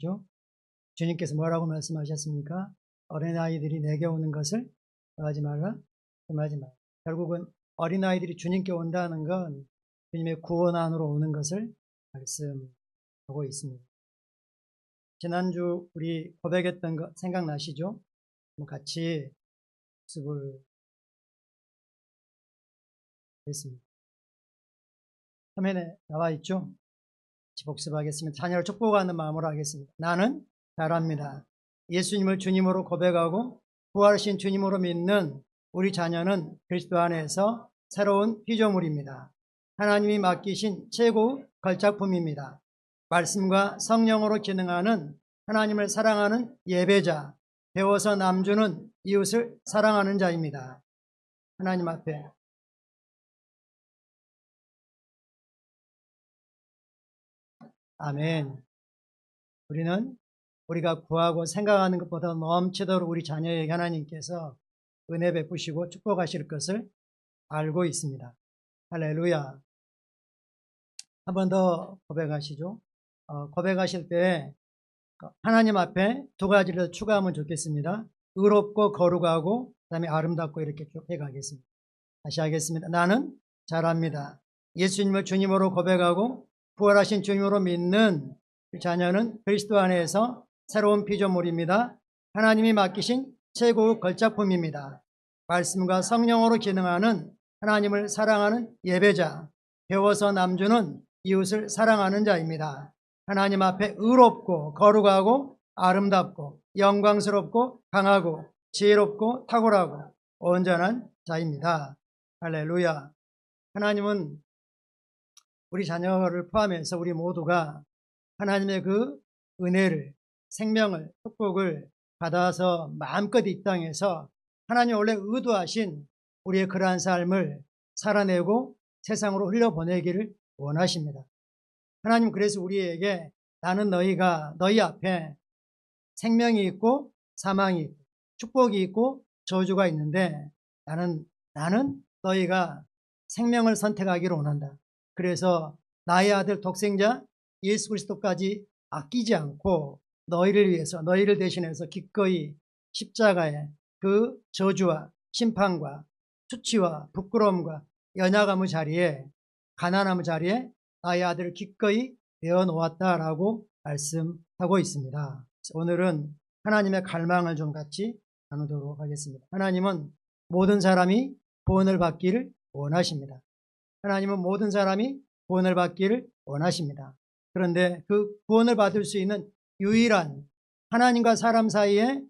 말씀하셨죠. 주님께서 뭐라고 말씀하셨습니까? 어린아이들이 내게 오는 것을 하지 말라, 금하지 말라. 결국은 어린아이들이 주님께 온다는 건 주님의 구원 안으로 오는 것을 말씀하고 있습니다. 지난주 우리 고백했던 거 생각나시죠? 같이 복습을 했습니다. 화면에 나와 있죠? 같이 복습하겠습니다. 자녀를 축복하는 마음으로 하겠습니다. 나는 잘합니다. 예수님을 주님으로 고백하고 부활하신 주님으로 믿는 우리 자녀는 그리스도 안에서 새로운 피조물입니다. 하나님이 맡기신 최고의 걸작품입니다. 말씀과 성령으로 기능하는 하나님을 사랑하는 예배자, 배워서 남주는 이웃을 사랑하는 자입니다. 하나님 앞에 아멘. 우리는 우리가 구하고 생각하는 것보다 넘치도록 우리 자녀에게 하나님께서 은혜 베푸시고 축복하실 것을 알고 있습니다. 할렐루야. 한 번 더 고백하시죠. 고백하실 때 하나님 앞에 두 가지를 더 추가하면 좋겠습니다. 의롭고 거룩하고 그다음에 아름답고 이렇게 쭉 해가겠습니다. 다시 하겠습니다. 나는 잘합니다. 예수님을 주님으로 고백하고 부활하신 주님으로 믿는 자녀는 그리스도 안에서 새로운 피조물입니다. 하나님이 맡기신 최고의 걸작품입니다. 말씀과 성령으로 기능하는 하나님을 사랑하는 예배자, 배워서 남주는 이웃을 사랑하는 자입니다. 하나님 앞에 의롭고 거룩하고 아름답고 영광스럽고 강하고 지혜롭고 탁월하고 온전한 자입니다. 할렐루야. 하나님은 우리 자녀를 포함해서 우리 모두가 하나님의 그 은혜를, 생명을, 축복을 받아서 마음껏 이 땅에서 하나님 원래 의도하신 우리의 그러한 삶을 살아내고 세상으로 흘려보내기를 원하십니다. 하나님 그래서 우리에게 나는 너희가 너희 앞에 생명이 있고 사망이 있고 축복이 있고 저주가 있는데 나는 너희가 생명을 선택하기를 원한다. 그래서 나의 아들 독생자 예수 그리스도까지 아끼지 않고 너희를 위해서 너희를 대신해서 기꺼이 십자가에 그 저주와 심판과 수치와 부끄러움과 연약함의 자리에 가난함의 자리에 나의 아들을 기꺼이 내어놓았다라고 말씀하고 있습니다. 오늘은 하나님의 갈망을 좀 같이 나누도록 하겠습니다. 하나님은 모든 사람이 구원을 받기를 원하십니다. 하나님은 모든 사람이 구원을 받기를 원하십니다. 그런데 그 구원을 받을 수 있는 유일한 하나님과 사람 사이의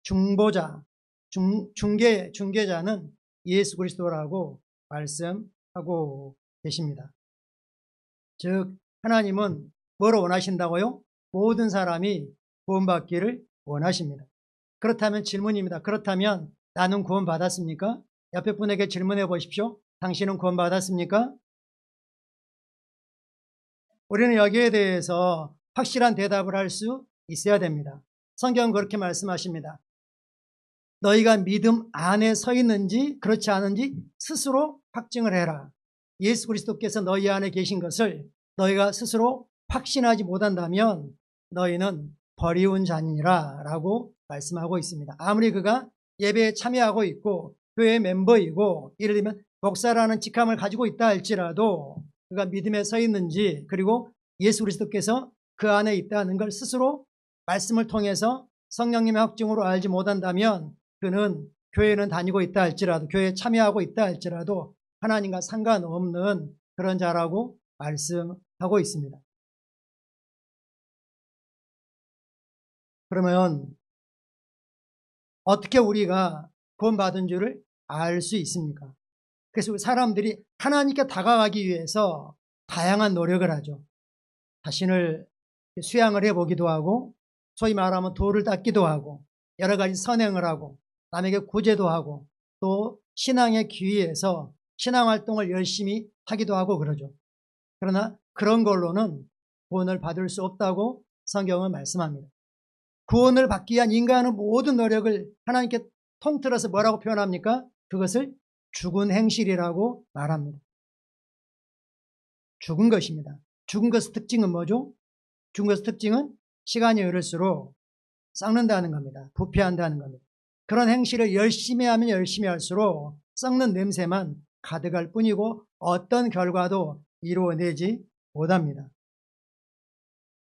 중보자, 중개자는 예수 그리스도라고 말씀하고 계십니다. 즉 하나님은 뭘 원하신다고요? 모든 사람이 구원받기를 원하십니다. 그렇다면 질문입니다. 그렇다면 나는 구원받았습니까? 옆에 분에게 질문해 보십시오. 당신은 구원받았습니까? 우리는 여기에 대해서 확실한 대답을 할 수 있어야 됩니다. 성경은 그렇게 말씀하십니다. 너희가 믿음 안에 서 있는지 그렇지 않은지 스스로 확증을 해라. 예수 그리스도께서 너희 안에 계신 것을 너희가 스스로 확신하지 못한다면 너희는 버리운 자니라 라고 말씀하고 있습니다. 아무리 그가 예배에 참여하고 있고 교회 멤버이고 예를 들면 목사라는 직함을 가지고 있다 할지라도 그가 믿음에 서 있는지 그리고 예수 그리스도께서 그 안에 있다는 걸 스스로 말씀을 통해서 성령님의 확증으로 알지 못한다면 그는 교회는 다니고 있다 할지라도 교회에 참여하고 있다 할지라도 하나님과 상관없는 그런 자라고 말씀하고 있습니다. 그러면 어떻게 우리가 구원받은 줄을 알 수 있습니까? 그래서 사람들이 하나님께 다가가기 위해서 다양한 노력을 하죠. 자신을 수양을 해보기도 하고 소위 말하면 돌을 닦기도 하고 여러 가지 선행을 하고 남에게 구제도 하고 또 신앙의 기회에서 신앙활동을 열심히 하기도 하고 그러죠. 그러나 그런 걸로는 구원을 받을 수 없다고 성경은 말씀합니다. 구원을 받기 위한 인간의 모든 노력을 하나님께 통틀어서 뭐라고 표현합니까? 그것을 죽은 행실이라고 말합니다. 죽은 것입니다. 죽은 것의 특징은 뭐죠? 죽은 것의 특징은 시간이 흐를수록 썩는다는 겁니다. 부패한다는 겁니다. 그런 행실을 열심히 하면 열심히 할수록 썩는 냄새만 가득할 뿐이고 어떤 결과도 이루어내지 못합니다.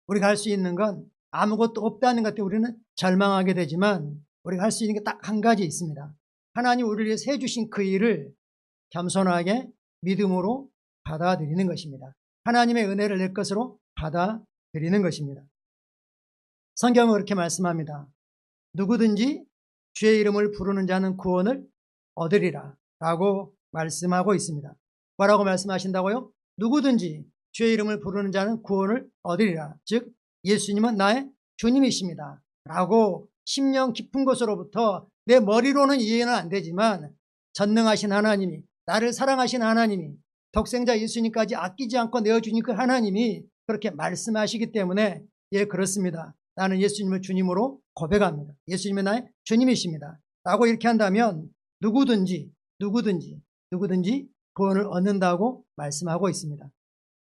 우리가 할 수 있는 건 아무것도 없다는 것 때문에 우리는 절망하게 되지만 우리가 할 수 있는 게 딱 한 가지 있습니다. 하나님 우리를 위해서 해주신 그 일을 겸손하게 믿음으로 받아들이는 것입니다. 하나님의 은혜를 내 것으로 받아들이는 것입니다. 성경은 그렇게 말씀합니다. 누구든지 주의 이름을 부르는 자는 구원을 얻으리라 라고 말씀하고 있습니다. 뭐라고 말씀하신다고요? 누구든지 주의 이름을 부르는 자는 구원을 얻으리라. 즉 예수님은 나의 주님이십니다 라고 심령 깊은 곳으로부터 내 머리로는 이해는 안 되지만 전능하신 하나님이, 나를 사랑하신 하나님이, 독생자 예수님까지 아끼지 않고 내어주신 그 하나님이 그렇게 말씀하시기 때문에 예, 그렇습니다. 나는 예수님을 주님으로 고백합니다. 예수님은 나의 주님이십니다 라고 이렇게 한다면 누구든지 구원을 얻는다고 말씀하고 있습니다.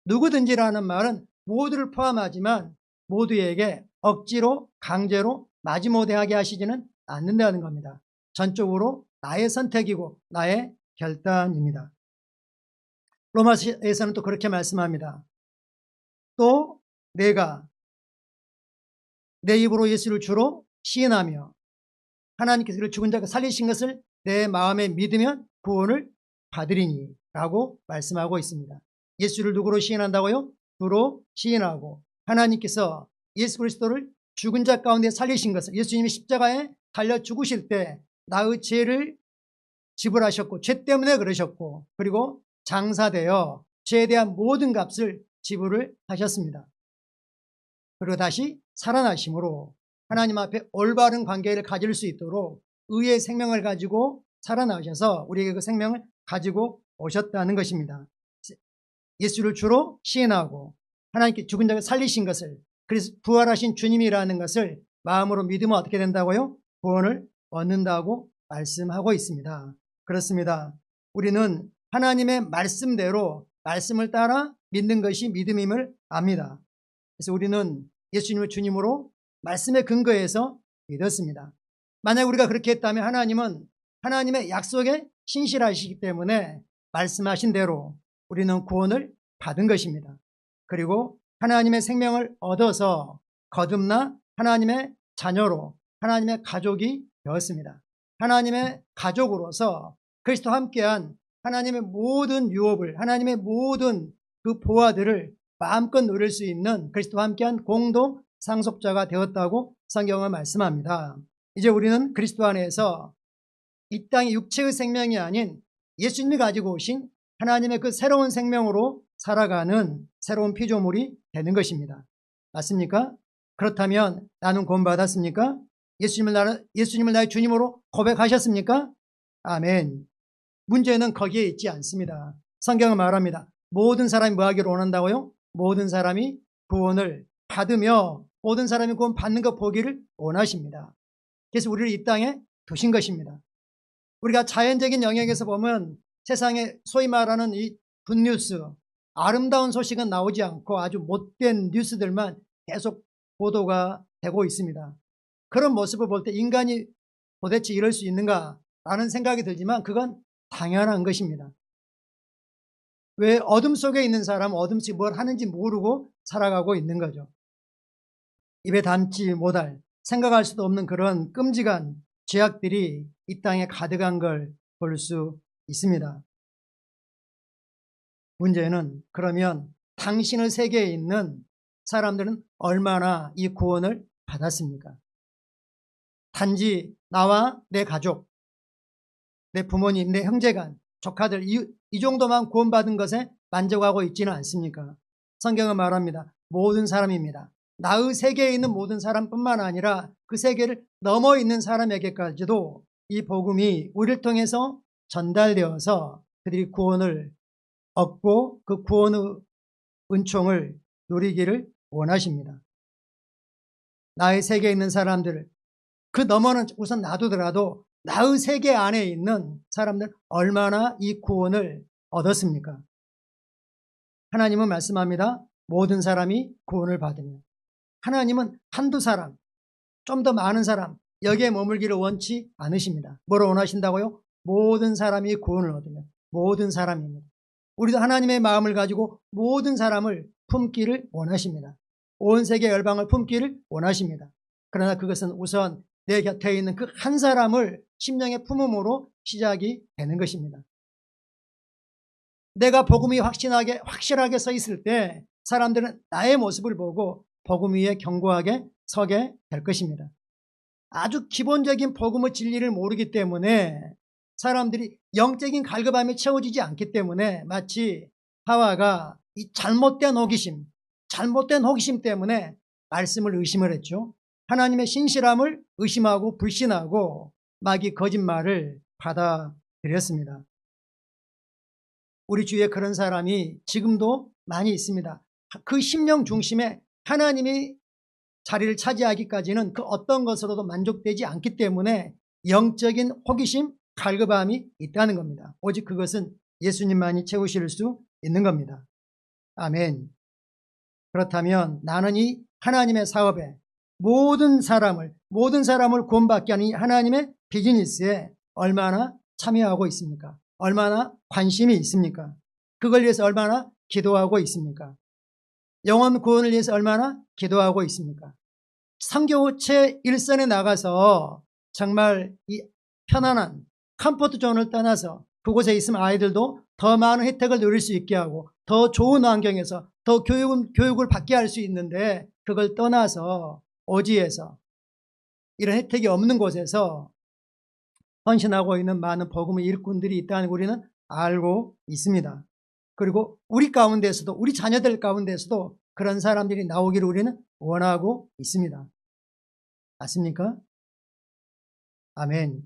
누구든지라는 말은 모두를 포함하지만 모두에게 억지로 강제로 마지못하게 하시지는 않는다는 겁니다. 전적으로 나의 선택이고 나의 결단입니다. 로마서에서는 또 그렇게 말씀합니다. 또 내가 내 입으로 예수를 주로 시인하며 하나님께서 그를 죽은 자가 살리신 것을 내 마음에 믿으면 구원을 받으리니 라고 말씀하고 있습니다. 예수를 누구로 시인한다고요? 주로 시인하고 하나님께서 예수 그리스도를 죽은 자 가운데 살리신 것을, 예수님이 십자가에 달려 죽으실 때 나의 죄를 지불하셨고 죄 때문에 그러셨고 그리고 장사되어 죄에 대한 모든 값을 지불을 하셨습니다. 그리고 다시 살아나심으로 하나님 앞에 올바른 관계를 가질 수 있도록 의의 생명을 가지고 살아나셔서 우리에게 그 생명을 가지고 오셨다는 것입니다. 예수를 주로 시인하고 하나님께 죽은 자를 살리신 것을, 그래서 부활하신 주님이라는 것을 마음으로 믿으면 어떻게 된다고요? 구원을 얻는다고 말씀하고 있습니다. 그렇습니다. 우리는 하나님의 말씀대로 말씀을 따라 믿는 것이 믿음임을 압니다. 그래서 우리는 예수님을 주님으로 말씀에 근거해서 믿었습니다. 만약 우리가 그렇게 했다면 하나님은 하나님의 약속에 신실하시기 때문에 말씀하신 대로 우리는 구원을 받은 것입니다. 그리고 하나님의 생명을 얻어서 거듭나 하나님의 자녀로 하나님의 가족이 되었습니다. 하나님의 가족으로서 그리스도와 함께한 하나님의 모든 유업을, 하나님의 모든 그 보화들을 마음껏 누릴 수 있는 그리스도와 함께한 공동 상속자가 되었다고 성경은 말씀합니다. 이제 우리는 그리스도 안에서 이 땅의 육체의 생명이 아닌 예수님이 가지고 오신 하나님의 그 새로운 생명으로 살아가는 새로운 피조물이 되는 것입니다. 맞습니까? 그렇다면 나는 구원받았습니까? 예수님을 나의 주님으로 고백하셨습니까? 아멘. 문제는 거기에 있지 않습니다. 성경은 말합니다. 모든 사람이 뭐 하기를 원한다고요? 모든 사람이 구원을 받으며 모든 사람이 구원 받는 것 보기를 원하십니다. 그래서 우리를 이 땅에 두신 것입니다. 우리가 자연적인 영역에서 보면 세상에 소위 말하는 이 굿뉴스, 아름다운 소식은 나오지 않고 아주 못된 뉴스들만 계속 보도가 되고 있습니다. 그런 모습을 볼 때 인간이 도대체 이럴 수 있는가라는 생각이 들지만 그건 당연한 것입니다. 왜 어둠 속에 있는 사람은 어둠 속에 뭘 하는지 모르고 살아가고 있는 거죠. 입에 담지 못할, 생각할 수도 없는 그런 끔찍한 죄악들이 이 땅에 가득한 걸 볼 수 있습니다. 문제는 그러면 당신의 세계에 있는 사람들은 얼마나 이 구원을 받았습니까? 단지 나와 내 가족, 내 부모님, 내 형제간, 조카들 이 정도만 구원받은 것에 만족하고 있지는 않습니까? 성경은 말합니다. 모든 사람입니다. 나의 세계에 있는 모든 사람뿐만 아니라 그 세계를 넘어 있는 사람에게까지도 이 복음이 우리를 통해서 전달되어서 그들이 구원을 얻고 그 구원의 은총을 누리기를 원하십니다. 나의 세계에 있는 사람들, 그 너머는 우선 놔두더라도 나의 세계 안에 있는 사람들 얼마나 이 구원을 얻었습니까? 하나님은 말씀합니다. 모든 사람이 구원을 받으며 하나님은 한두 사람, 좀 더 많은 사람, 여기에 머물기를 원치 않으십니다. 뭐를 원하신다고요? 모든 사람이 구원을 얻으며 모든 사람입니다. 우리도 하나님의 마음을 가지고 모든 사람을 품기를 원하십니다. 온 세계 열방을 품기를 원하십니다. 그러나 그것은 우선 내 곁에 있는 그 한 사람을 심령에 품음으로 시작이 되는 것입니다. 내가 복음이 확실하게 서 있을 때 사람들은 나의 모습을 보고 복음 위에 견고하게 서게 될 것입니다. 아주 기본적인 복음의 진리를 모르기 때문에 사람들이 영적인 갈급함에 채워지지 않기 때문에 마치 하와가 이 잘못된 호기심 때문에 말씀을 의심을 했죠. 하나님의 신실함을 의심하고 불신하고 마귀 거짓말을 받아들였습니다. 우리 주위에 그런 사람이 지금도 많이 있습니다. 그 심령 중심에 하나님이 자리를 차지하기까지는 그 어떤 것으로도 만족되지 않기 때문에 영적인 호기심, 갈급함이 있다는 겁니다. 오직 그것은 예수님만이 채우실 수 있는 겁니다. 아멘. 그렇다면 나는 이 하나님의 사업에 모든 사람을 구원받게 하는 이 하나님의 비즈니스에 얼마나 참여하고 있습니까? 얼마나 관심이 있습니까? 그걸 위해서 얼마나 기도하고 있습니까? 영혼 구원을 위해서 얼마나 기도하고 있습니까? 선교체 일선에 나가서 정말 이 편안한 컴포트 존을 떠나서 그곳에 있으면 아이들도 더 많은 혜택을 누릴 수 있게 하고 더 좋은 환경에서 더 교육을 받게 할 수 있는데 그걸 떠나서 오지에서 이런 혜택이 없는 곳에서 헌신하고 있는 많은 복음의 일꾼들이 있다는 우리는 알고 있습니다. 그리고 우리 가운데서도 우리 자녀들 가운데서도 그런 사람들이 나오기를 우리는 원하고 있습니다. 맞습니까? 아멘.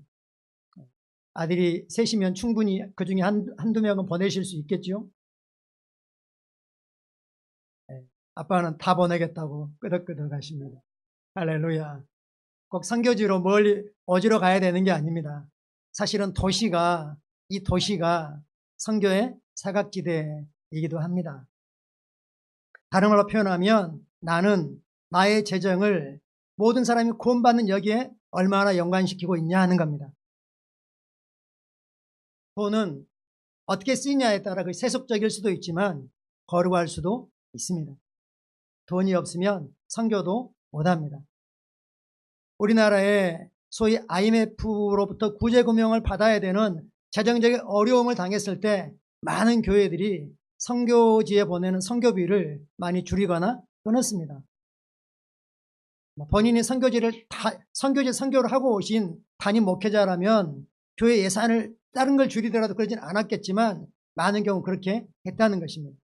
아들이 셋이면 충분히 그 중에 한두 명은 보내실 수 있겠죠? 네. 아빠는 다 보내겠다고 끄덕끄덕 하십니다. 할렐루야. 꼭 선교지로 멀리 어디로 가야 되는 게 아닙니다. 사실은 이 도시가 선교의 사각지대이기도 합니다. 다른 말로 표현하면 나는 나의 재정을 모든 사람이 구원받는 여기에 얼마나 연관시키고 있냐 하는 겁니다. 돈은 어떻게 쓰이냐에 따라 그 세속적일 수도 있지만 거룩할 수도 있습니다. 돈이 없으면 선교도 못합니다. 우리나라에 소위 IMF로부터 구제금융을 받아야 되는 재정적인 어려움을 당했을 때 많은 교회들이 선교지에 보내는 선교비를 많이 줄이거나 끊었습니다. 본인이 선교를 하고 오신 담임 목회자라면 교회 예산을 다른 걸 줄이더라도 그러진 않았겠지만 많은 경우 그렇게 했다는 것입니다.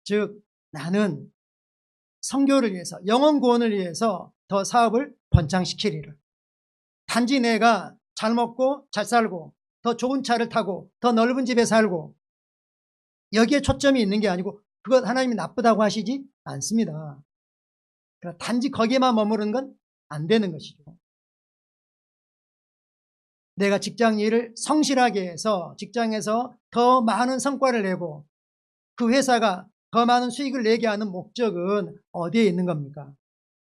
즉 나는 선교를 위해서 영혼 구원을 위해서 더 사업을 번창시키리라. 단지 내가 잘 먹고 잘 살고 더 좋은 차를 타고 더 넓은 집에 살고 여기에 초점이 있는 게 아니고 그것 하나님이 나쁘다고 하시지 않습니다. 그러나 단지 거기에만 머무르는 건 안 되는 것이죠. 내가 직장 일을 성실하게 해서 직장에서 더 많은 성과를 내고 그 회사가 더 많은 수익을 내게 하는 목적은 어디에 있는 겁니까?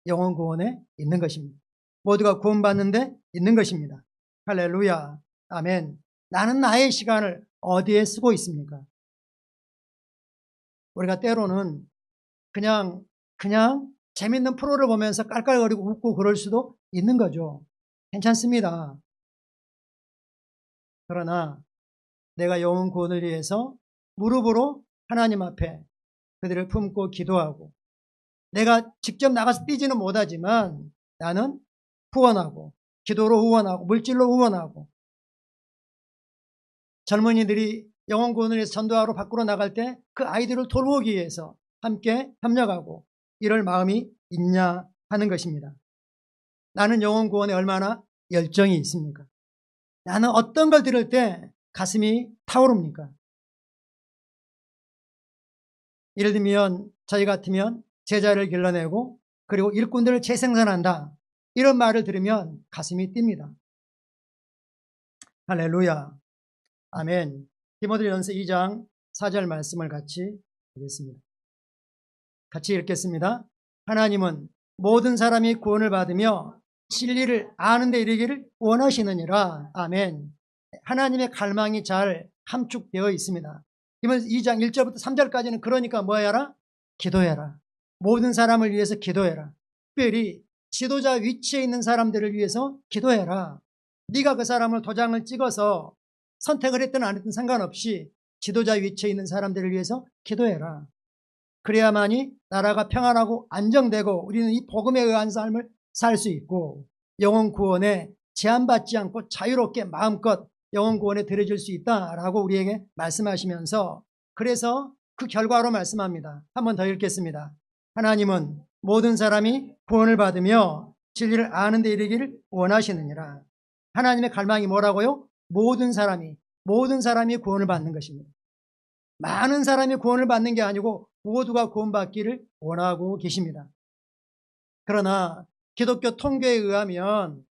영혼 구원에 있는 것입니다. 모두가 구원받는 데 있는 것입니다. 할렐루야. 아멘. 나는 나의 시간을 어디에 쓰고 있습니까? 우리가 때로는 그냥 재밌는 프로를 보면서 깔깔거리고 웃고 그럴 수도 있는 거죠. 괜찮습니다. 그러나 내가 영혼 구원을 위해서 무릎으로 하나님 앞에 그들을 품고 기도하고 내가 직접 나가서 뛰지는 못하지만 나는 후원하고 기도로 후원하고 물질로 후원하고 젊은이들이 영혼 구원을 위해서 전도하러 밖으로 나갈 때 그 아이들을 돌보기 위해서 함께 협력하고 이럴 마음이 있냐 하는 것입니다. 나는 영혼 구원에 얼마나 열정이 있습니까? 나는 어떤 걸 들을 때 가슴이 타오릅니까? 예를 들면 저희 같으면 제자를 길러내고 그리고 일꾼들을 재생산한다. 이런 말을 들으면 가슴이 뜁니다. 할렐루야. 아멘. 디모데전서 2장 4절 말씀을 같이 보겠습니다. 같이 읽겠습니다. 하나님은 모든 사람이 구원을 받으며 진리를 아는 데 이르기를 원하시느니라. 아멘. 하나님의 갈망이 잘 함축되어 있습니다. 이번 2장 1절부터 3절까지는 그러니까 뭐 해라? 기도해라. 모든 사람을 위해서 기도해라. 특별히 지도자 위치에 있는 사람들을 위해서 기도해라. 네가 그 사람을 도장을 찍어서 선택을 했든 안 했든 상관없이 지도자 위치에 있는 사람들을 위해서 기도해라. 그래야만이 나라가 평안하고 안정되고 우리는 이 복음에 의한 삶을 살 수 있고 영혼 구원에 제한받지 않고 자유롭게 마음껏 영혼 구원에 들여질 수 있다라고 우리에게 말씀하시면서 그래서 그 결과로 말씀합니다. 한 번 더 읽겠습니다. 하나님은 모든 사람이 구원을 받으며 진리를 아는 데 이르기를 원하시느니라. 하나님의 갈망이 뭐라고요? 모든 사람이 구원을 받는 것입니다. 많은 사람이 구원을 받는 게 아니고 모두가 구원받기를 원하고 계십니다. 그러나 기독교 통계에 의하면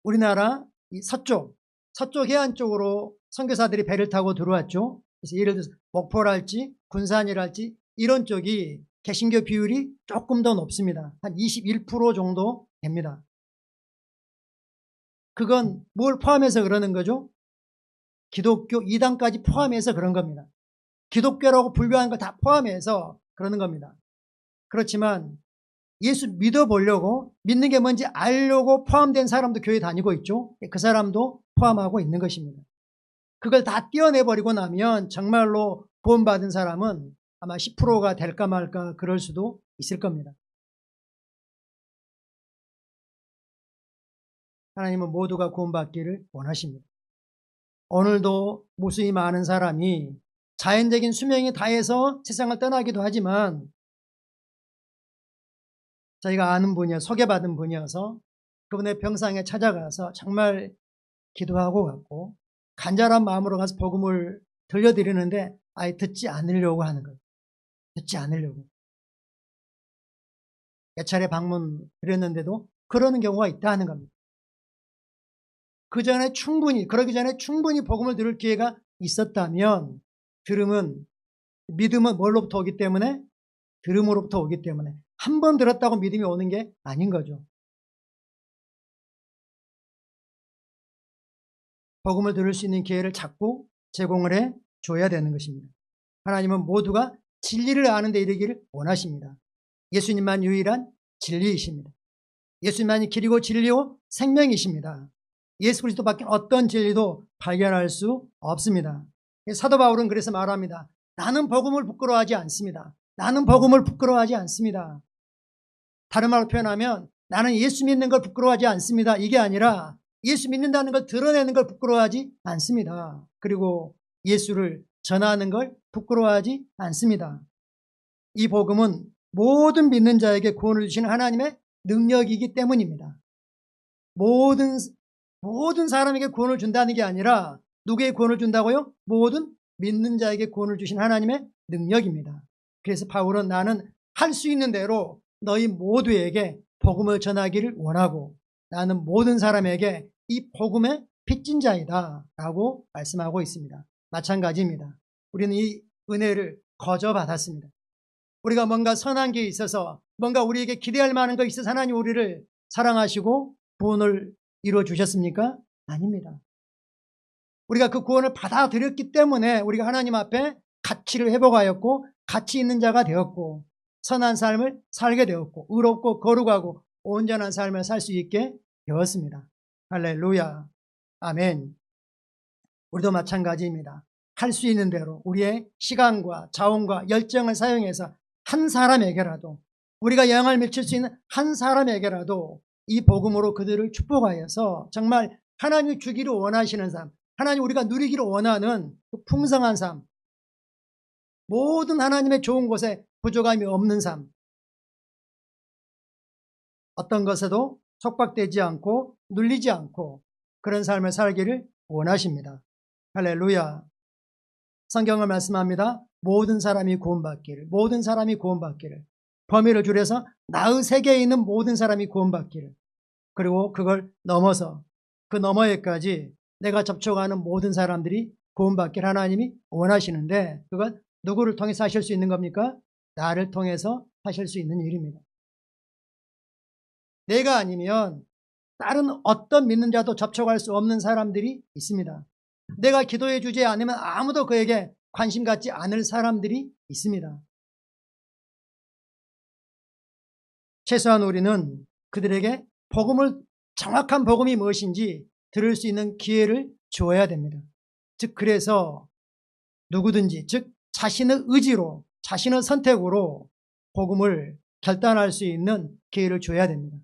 우리나라 이 서쪽 해안 쪽으로 선교사들이 배를 타고 들어왔죠. 그래서 예를 들어서 목포랄지 군산이랄지 이런 쪽이 개신교 비율이 조금 더 높습니다. 한 21% 정도 됩니다. 그건 뭘 포함해서 그러는 거죠? 기독교 이단까지 포함해서 그런 겁니다. 기독교라고 분류하는 걸 다 포함해서 그러는 겁니다. 그렇지만 예수 믿어보려고 믿는 게 뭔지 알려고 포함된 사람도 교회 다니고 있죠. 그 사람도 포함하고 있는 것입니다. 그걸 다 떼어내버리고 나면 정말로 구원받은 사람은 아마 10%가 될까 말까 그럴 수도 있을 겁니다. 하나님은 모두가 구원받기를 원하십니다. 오늘도 무수히 많은 사람이 자연적인 수명이 다해서 세상을 떠나기도 하지만 저희가 아는 분이어 소개받은 분이어서 그분의 병상에 찾아가서 정말 기도하고 갔고 간절한 마음으로 가서 복음을 들려드리는데 아예 듣지 않으려고 하는 거예요. 듣지 않으려고. 몇 차례 방문 드렸는데도 그러는 경우가 있다는 겁니다. 그러기 전에 충분히 복음을 들을 기회가 있었다면 믿음은 뭘로부터 오기 때문에? 들음으로부터 오기 때문에 한 번 들었다고 믿음이 오는 게 아닌 거죠. 복음을 들을 수 있는 기회를 자꾸 제공을 해 줘야 되는 것입니다. 하나님은 모두가 진리를 아는 데 이르기를 원하십니다. 예수님만 유일한 진리이십니다. 예수님만이 길이고 진리요 생명이십니다. 예수 그리스도밖에 어떤 진리도 발견할 수 없습니다. 사도 바울은 그래서 말합니다. 나는 복음을 부끄러워하지 않습니다. 나는 복음을 부끄러워하지 않습니다. 다른 말로 표현하면 나는 예수 믿는 걸 부끄러워하지 않습니다. 이게 아니라 예수 믿는다는 걸 드러내는 걸 부끄러워하지 않습니다. 그리고 예수를 전하는 걸 부끄러워하지 않습니다. 이 복음은 모든 믿는 자에게 구원을 주시는 하나님의 능력이기 때문입니다. 모든 사람에게 구원을 준다는 게 아니라 누구에게 구원을 준다고요? 모든 믿는 자에게 구원을 주신 하나님의 능력입니다. 그래서 바울은 나는 할 수 있는 대로 너희 모두에게 복음을 전하기를 원하고 나는 모든 사람에게 이 복음의 빚진 자이다 라고 말씀하고 있습니다. 마찬가지입니다. 우리는 이 은혜를 거저 받았습니다. 우리가 뭔가 선한 게 있어서 뭔가 우리에게 기대할 만한 거 있어서 하나님 우리를 사랑하시고 구원을 이루어 주셨습니까? 아닙니다. 우리가 그 구원을 받아들였기 때문에 우리가 하나님 앞에 가치를 회복하였고 가치 있는 자가 되었고 선한 삶을 살게 되었고 의롭고 거룩하고 온전한 삶을 살 수 있게 되었습니다. 할렐루야. 아멘. 우리도 마찬가지입니다. 할 수 있는 대로 우리의 시간과 자원과 열정을 사용해서 한 사람에게라도 우리가 영향을 미칠 수 있는 한 사람에게라도 이 복음으로 그들을 축복하여서 정말 하나님이 주기를 원하시는 삶, 하나님 우리가 누리기를 원하는 그 풍성한 삶, 모든 하나님의 좋은 곳에 부족함이 없는 삶, 어떤 것에도 속박되지 않고 눌리지 않고 그런 삶을 살기를 원하십니다. 할렐루야. 성경을 말씀합니다. 모든 사람이 구원받기를, 모든 사람이 구원받기를, 범위를 줄여서 나의 세계에 있는 모든 사람이 구원받기를, 그리고 그걸 넘어서 그 너머에까지 내가 접촉하는 모든 사람들이 구원받기를 하나님이 원하시는데 그건 누구를 통해서 하실 수 있는 겁니까? 나를 통해서 하실 수 있는 일입니다. 내가 아니면 다른 어떤 믿는 자도 접촉할 수 없는 사람들이 있습니다. 내가 기도해 주지 않으면 아무도 그에게 관심 갖지 않을 사람들이 있습니다. 최소한 우리는 그들에게 정확한 복음이 무엇인지 들을 수 있는 기회를 주어야 됩니다. 즉 그래서 누구든지, 즉 자신의 의지로, 자신의 선택으로 복음을 결단할 수 있는 기회를 줘야 됩니다.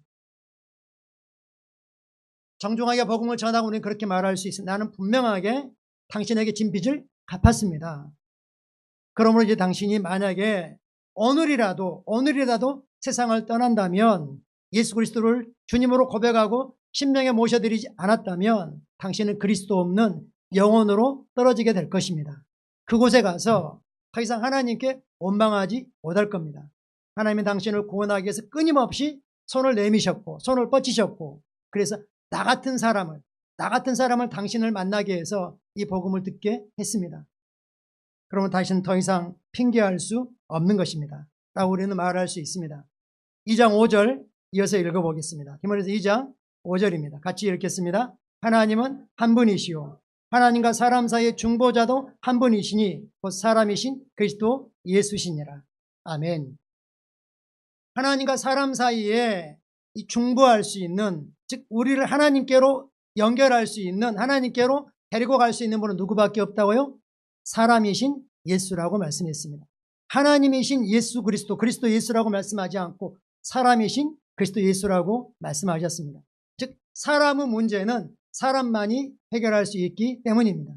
정중하게 복음을 전하고 우리는 그렇게 말할 수 있습니다. 나는 분명하게 당신에게 진 빚을 갚았습니다. 그러므로 이제 당신이 만약에 오늘이라도 세상을 떠난다면, 예수 그리스도를 주님으로 고백하고 심령에 모셔드리지 않았다면 당신은 그리스도 없는 영혼으로 떨어지게 될 것입니다. 그곳에 가서 더 이상 하나님께 원망하지 못할 겁니다. 하나님이 당신을 구원하기 위해서 끊임없이 손을 내미셨고 손을 뻗치셨고, 그래서 나 같은 사람을 당신을 만나게 해서 이 복음을 듣게 했습니다. 그러면 당신은 더 이상 핑계할 수 없는 것입니다 라고 우리는 말할 수 있습니다. 2장 5절 이어서 읽어보겠습니다. 디모데서 2장 5절입니다. 같이 읽겠습니다. 하나님은 한 분이시요 하나님과 사람 사이의 중보자도 한 분이시니 곧 사람이신 그리스도 예수시니라. 아멘. 하나님과 사람 사이에 이 중보할 수 있는, 즉 우리를 하나님께로 연결할 수 있는, 하나님께로 데리고 갈 수 있는 분은 누구밖에 없다고요? 사람이신 예수라고 말씀했습니다. 하나님이신 예수 그리스도 예수라고 말씀하지 않고 사람이신 그리스도 예수라고 말씀하셨습니다. 즉 사람의 문제는 사람만이 해결할 수 있기 때문입니다.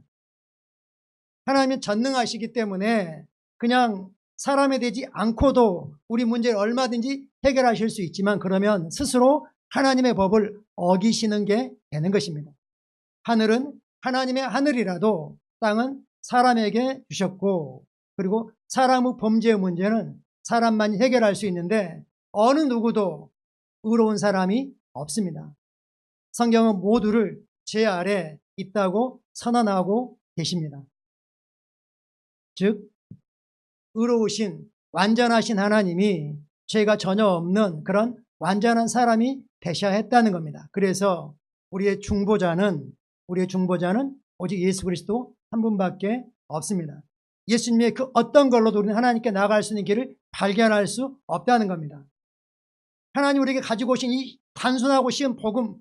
하나님은 전능하시기 때문에 그냥 사람이 되지 않고도 우리 문제를 얼마든지 해결하실 수 있지만, 그러면 스스로 하나님의 법을 어기시는 게 되는 것입니다. 하늘은 하나님의 하늘이라도 땅은 사람에게 주셨고, 그리고 사람의 범죄의 문제는 사람만이 해결할 수 있는데 어느 누구도 의로운 사람이 없습니다. 성경은 모두를 죄 아래 있다고 선언하고 계십니다. 즉 의로우신 완전하신 하나님이 죄가 전혀 없는 그런 완전한 사람이 되셔야 했다는 겁니다. 그래서 우리의 중보자는 오직 예수 그리스도 한 분밖에 없습니다. 예수님의 그 어떤 걸로도 우리는 하나님께 나아갈 수 있는 길을 발견할 수 없다는 겁니다. 하나님 우리에게 가지고 오신 이 단순하고 쉬운 복음,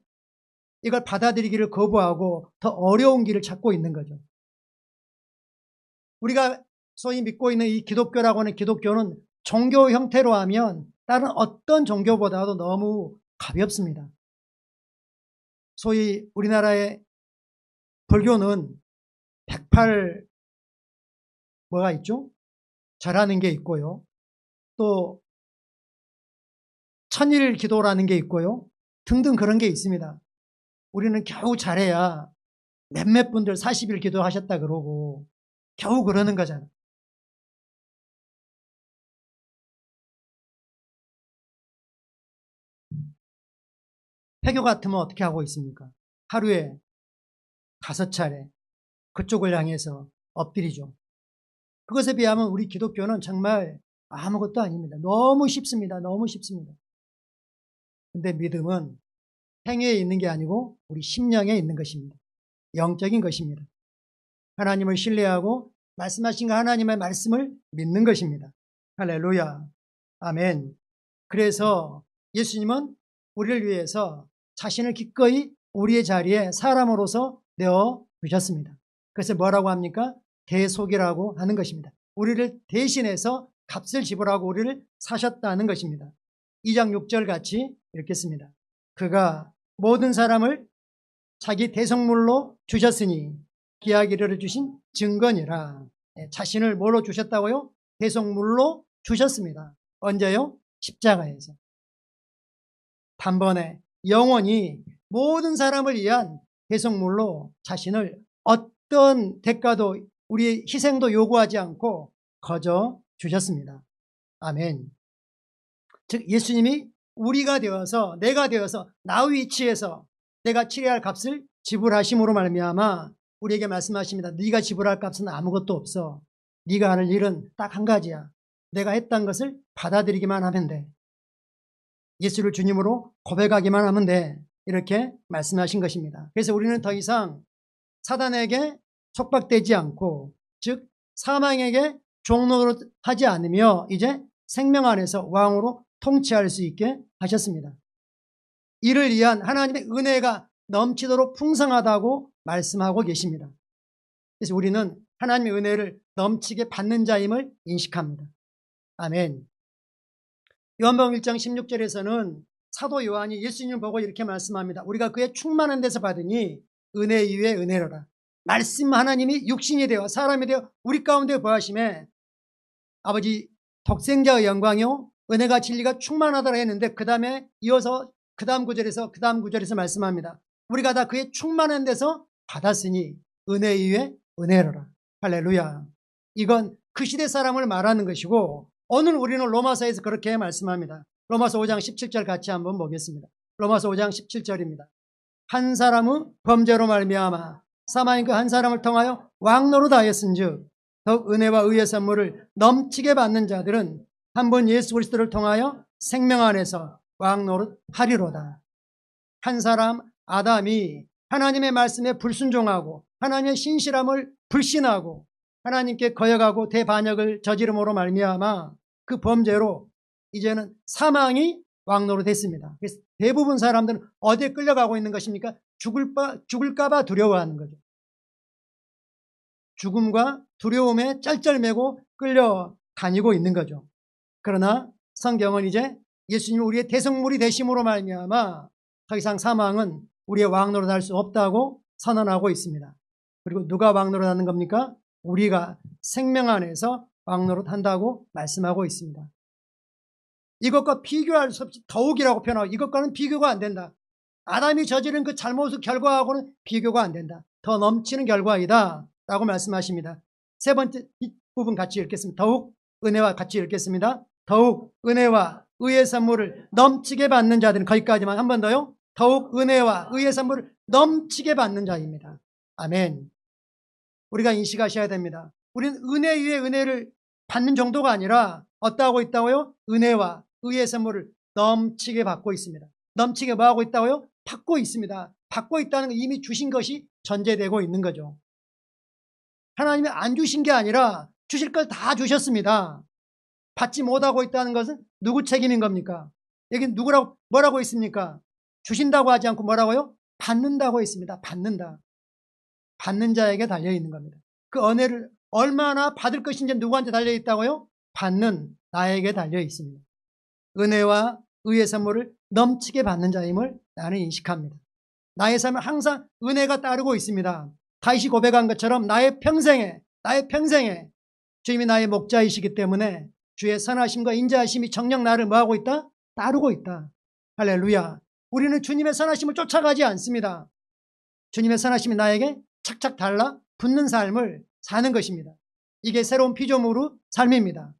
이걸 받아들이기를 거부하고 더 어려운 길을 찾고 있는 거죠. 우리가 소위 믿고 있는 이 기독교라고 하는 기독교는 종교 형태로 하면 다른 어떤 종교보다도 너무 가볍습니다. 소위 우리나라의 불교는 108 뭐가 있죠? 절하는 게 있고요. 또 천일 기도라는 게 있고요. 등등 그런 게 있습니다. 우리는 겨우 잘해야 몇몇 분들 40일 기도하셨다 그러고 겨우 그러는 거잖아요. 회교 같으면 어떻게 하고 있습니까? 하루에 5차례 그쪽을 향해서 엎드리죠. 그것에 비하면 우리 기독교는 정말 아무것도 아닙니다. 너무 쉽습니다. 너무 쉽습니다. 근데 믿음은 행위에 있는 게 아니고 우리 심령에 있는 것입니다. 영적인 것입니다. 하나님을 신뢰하고 말씀하신 그 하나님의 말씀을 믿는 것입니다. 할렐루야. 아멘. 그래서 예수님은 우리를 위해서 자신을 기꺼이 우리의 자리에 사람으로서 내어 주셨습니다. 그래서 뭐라고 합니까? 대속이라고 하는 것입니다. 우리를 대신해서 값을 지불하고 우리를 사셨다는 것입니다. 2장 6절 같이 읽겠습니다. 그가 모든 사람을 자기 대속물로 주셨으니 기약 이르러 주신 증거니라. 자신을 뭘로 주셨다고요? 대속물로 주셨습니다. 언제요? 십자가에서. 단번에 영원히 모든 사람을 위한 대속물로 자신을 어떤 대가도 우리의 희생도 요구하지 않고 거저 주셨습니다. 아멘. 즉 예수님이 우리가 되어서, 내가 되어서 나의 위치에서 내가 치러야 할 값을 지불하심으로 말미암아 우리에게 말씀하십니다. 네가 지불할 값은 아무것도 없어. 네가 할 일은 딱 한 가지야. 내가 했던 것을 받아들이기만 하면 돼. 예수를 주님으로 고백하기만 하면 돼. 이렇게 말씀하신 것입니다. 그래서 우리는 더 이상 사단에게 속박되지 않고, 즉 사망에게 종노릇 하지 않으며 이제 생명 안에서 왕으로 통치할 수 있게 하셨습니다. 이를 위한 하나님의 은혜가 넘치도록 풍성하다고 말씀하고 계십니다. 그래서 우리는 하나님의 은혜를 넘치게 받는 자임을 인식합니다. 아멘. 요한복음 1장 16절에서는 사도 요한이 예수님을 보고 이렇게 말씀합니다. 우리가 그의 충만한 데서 받으니 은혜 위에 은혜로라. 말씀 하나님이 육신이 되어 사람이 되어 우리 가운데 보하심에 아버지 독생자의 영광이요 은혜가 진리가 충만하더라 했는데 그 다음에 이어서 그 다음 구절에서 말씀합니다. 우리가 다 그의 충만한 데서 받았으니 은혜 위에 은혜로라. 할렐루야. 이건 그 시대 사람을 말하는 것이고, 오늘 우리는 로마서에서 그렇게 말씀합니다. 로마서 5장 17절 같이 한번 보겠습니다. 로마서 5장 17절입니다. 한 사람의 범죄로 말미암아 사망인 그 한 사람을 통하여 왕노릇 하였은즉 더욱 은혜와 의의 선물을 넘치게 받는 자들은 한 번 예수 그리스도를 통하여 생명 안에서 왕노릇 하리로다. 한 사람 아담이 하나님의 말씀에 불순종하고 하나님의 신실함을 불신하고 하나님께 거역하고 대반역을 저지름으로 말미암아 그 범죄로 이제는 사망이 왕노릇 됐습니다. 그래서 대부분 사람들은 어디에 끌려가고 있는 것입니까? 죽을까 봐 두려워하는 거죠. 죽음과 두려움에 짤짤매고 끌려다니고 있는 거죠. 그러나 성경은 이제 예수님이 우리의 대성물이 되심으로 말미암아 더 이상 사망은 우리의 왕노릇 할 수 없다고 선언하고 있습니다. 그리고 누가 왕노릇 하는 겁니까? 우리가 생명 안에서 왕노릇 한다고 말씀하고 있습니다. 이것과 비교할 수 없이 더욱이라고 표현하고, 이것과는 비교가 안 된다. 아담이 저지른 그 잘못의 결과하고는 비교가 안 된다. 더 넘치는 결과이다 라고 말씀하십니다. 세 번째 부분 같이 읽겠습니다. 더욱 은혜와 같이 읽겠습니다. 더욱 은혜와 의의 선물을 넘치게 받는 자들은, 거기까지만 한 번 더요. 더욱 은혜와 의의 선물을 넘치게 받는 자입니다. 아멘. 우리가 인식하셔야 됩니다. 우리는 은혜 위에 은혜를 받는 정도가 아니라 어떠하고 있다고요? 은혜와 의의 선물을 넘치게 받고 있습니다. 넘치게 뭐 하고 있다고요? 받고 있습니다. 받고 있다는 건 이미 주신 것이 전제되고 있는 거죠. 하나님이 안 주신 게 아니라 주실 걸 다 주셨습니다. 받지 못하고 있다는 것은 누구 책임인 겁니까? 여기 뭐라고 있습니까? 주신다고 하지 않고 뭐라고요? 받는다고 했습니다. 받는다. 받는 자에게 달려있는 겁니다. 그 은혜를 얼마나 받을 것인지 누구한테 달려있다고요? 받는 나에게 달려있습니다. 은혜와 의의 선물을 넘치게 받는 자임을 나는 인식합니다. 나의 삶은 항상 은혜가 따르고 있습니다. 다윗이 고백한 것처럼 나의 평생에 주님이 나의 목자이시기 때문에 주의 선하심과 인자하심이 정녕 나를 뭐하고 있다? 따르고 있다. 할렐루야. 우리는 주님의 선하심을 쫓아가지 않습니다. 주님의 선하심이 나에게 착착 달라 붙는 삶을 사는 것입니다. 이게 새로운 피조물의 삶입니다.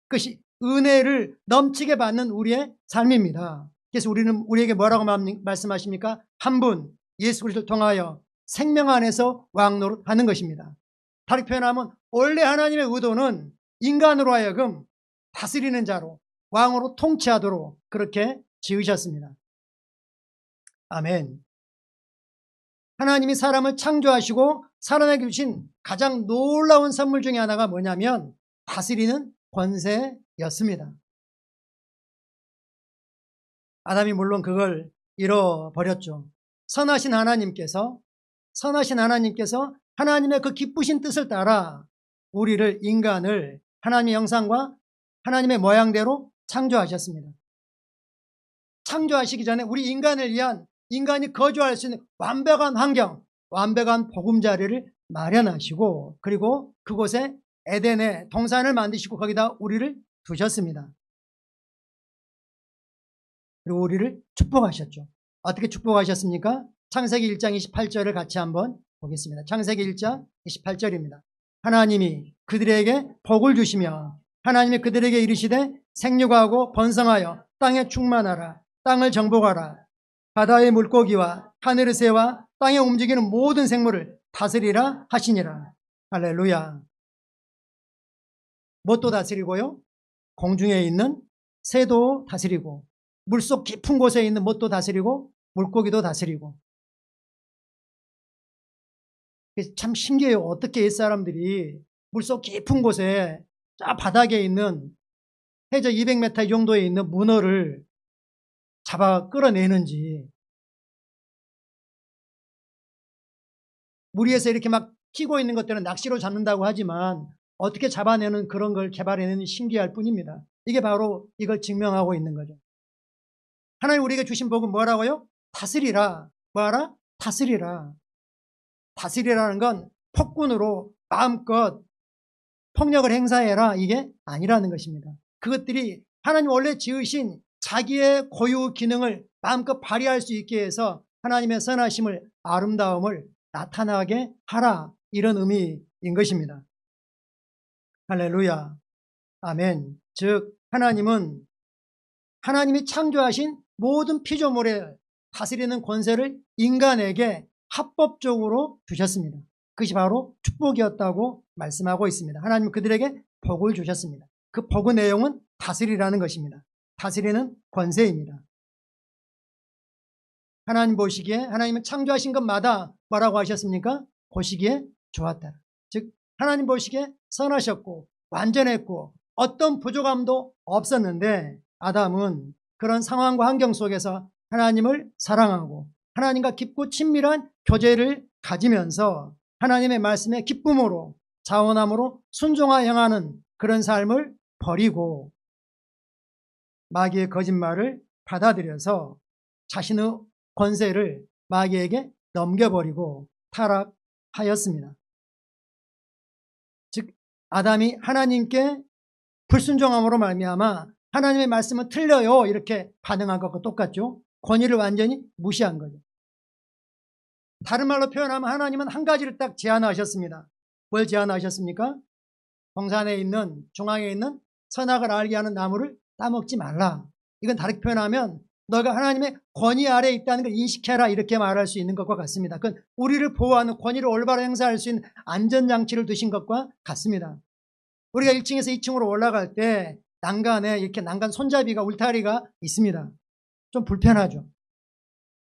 그것이 은혜를 넘치게 받는 우리의 삶입니다. 그래서 우리에게 뭐라고 말씀하십니까? 한 분 예수 그리스도를 통하여 생명 안에서 왕노릇 하는 것입니다. 다르게 표현하면 원래 하나님의 의도는 인간으로 하여금 다스리는 자로 왕으로 통치하도록 그렇게 지으셨습니다. 아멘. 하나님이 사람을 창조하시고 사람에게 주신 가장 놀라운 선물 중에 하나가 뭐냐면 다스리는 권세였습니다. 아담이 물론 그걸 잃어버렸죠. 선하신 하나님께서 하나님의 그 기쁘신 뜻을 따라 우리를, 인간을 하나님의 형상과 하나님의 모양대로 창조하셨습니다. 창조하시기 전에 우리 인간을 위한, 인간이 거주할 수 있는 완벽한 환경, 완벽한 보금자리를 마련하시고, 그리고 그곳에 에덴의 동산을 만드시고 거기다 우리를 두셨습니다. 그리고 우리를 축복하셨죠. 어떻게 축복하셨습니까? 창세기 1장 28절을 같이 한번 보겠습니다. 창세기 1장 28절입니다. 하나님이 그들에게 복을 주시며 하나님이 그들에게 이르시되 생육하고 번성하여 땅에 충만하라. 땅을 정복하라. 바다의 물고기와 하늘의 새와 땅에 움직이는 모든 생물을 다스리라 하시니라. 할렐루야. 무엇도 다스리고요? 공중에 있는 새도 다스리고 물속 깊은 곳에 있는 뭣도 다스리고 물고기도 다스리고. 참 신기해요. 어떻게 옛사람들이 물속 깊은 곳에 저 바닥에 있는 해저 200m 정도에 있는 문어를 잡아 끌어내는지. 물 위에서 이렇게 막 튀고 있는 것들은 낚시로 잡는다고 하지만 어떻게 잡아내는 그런 걸 개발해내는 신기할 뿐입니다. 이게 바로 이걸 증명하고 있는 거죠. 하나님 우리에게 주신 복은 뭐라고요? 다스리라. 뭐하라? 다스리라. 다스리라는 건 폭군으로 마음껏 폭력을 행사해라, 이게 아니라는 것입니다. 그것들이 하나님 원래 지으신 자기의 고유 기능을 마음껏 발휘할 수 있게 해서 하나님의 선하심을, 아름다움을 나타나게 하라, 이런 의미인 것입니다. 할렐루야. 아멘. 즉 하나님은 하나님이 창조하신 모든 피조물에 다스리는 권세를 인간에게 합법적으로 주셨습니다. 그것이 바로 축복이었다고 말씀하고 있습니다. 하나님은 그들에게 복을 주셨습니다. 그 복의 내용은 다스리라는 것입니다. 다스리는 권세입니다. 하나님 보시기에, 하나님은 창조하신 것마다 뭐라고 하셨습니까? 보시기에 좋았다. 즉 하나님 보시기에 선하셨고 완전했고 어떤 부족함도 없었는데, 아담은 그런 상황과 환경 속에서 하나님을 사랑하고 하나님과 깊고 친밀한 교제를 가지면서 하나님의 말씀에 기쁨으로 자원함으로 순종하여 행하는 그런 삶을 버리고 마귀의 거짓말을 받아들여서 자신의 권세를 마귀에게 넘겨버리고 타락하였습니다. 즉 아담이 하나님께 불순종함으로 말미암아 하나님의 말씀은 틀려요, 이렇게 반응한 것과 똑같죠. 권위를 완전히 무시한 거죠. 다른 말로 표현하면 하나님은 한 가지를 딱 제안하셨습니다. 뭘 제안하셨습니까? 동산에 있는, 중앙에 있는 선악을 알게 하는 나무를 따먹지 말라. 이건 다르게 표현하면 너가 하나님의 권위 아래에 있다는 걸 인식해라, 이렇게 말할 수 있는 것과 같습니다. 그건 우리를 보호하는, 권위를 올바로 행사할 수 있는 안전장치를 두신 것과 같습니다. 우리가 1층에서 2층으로 올라갈 때 난간에 이렇게 난간 손잡이가, 울타리가 있습니다. 좀 불편하죠.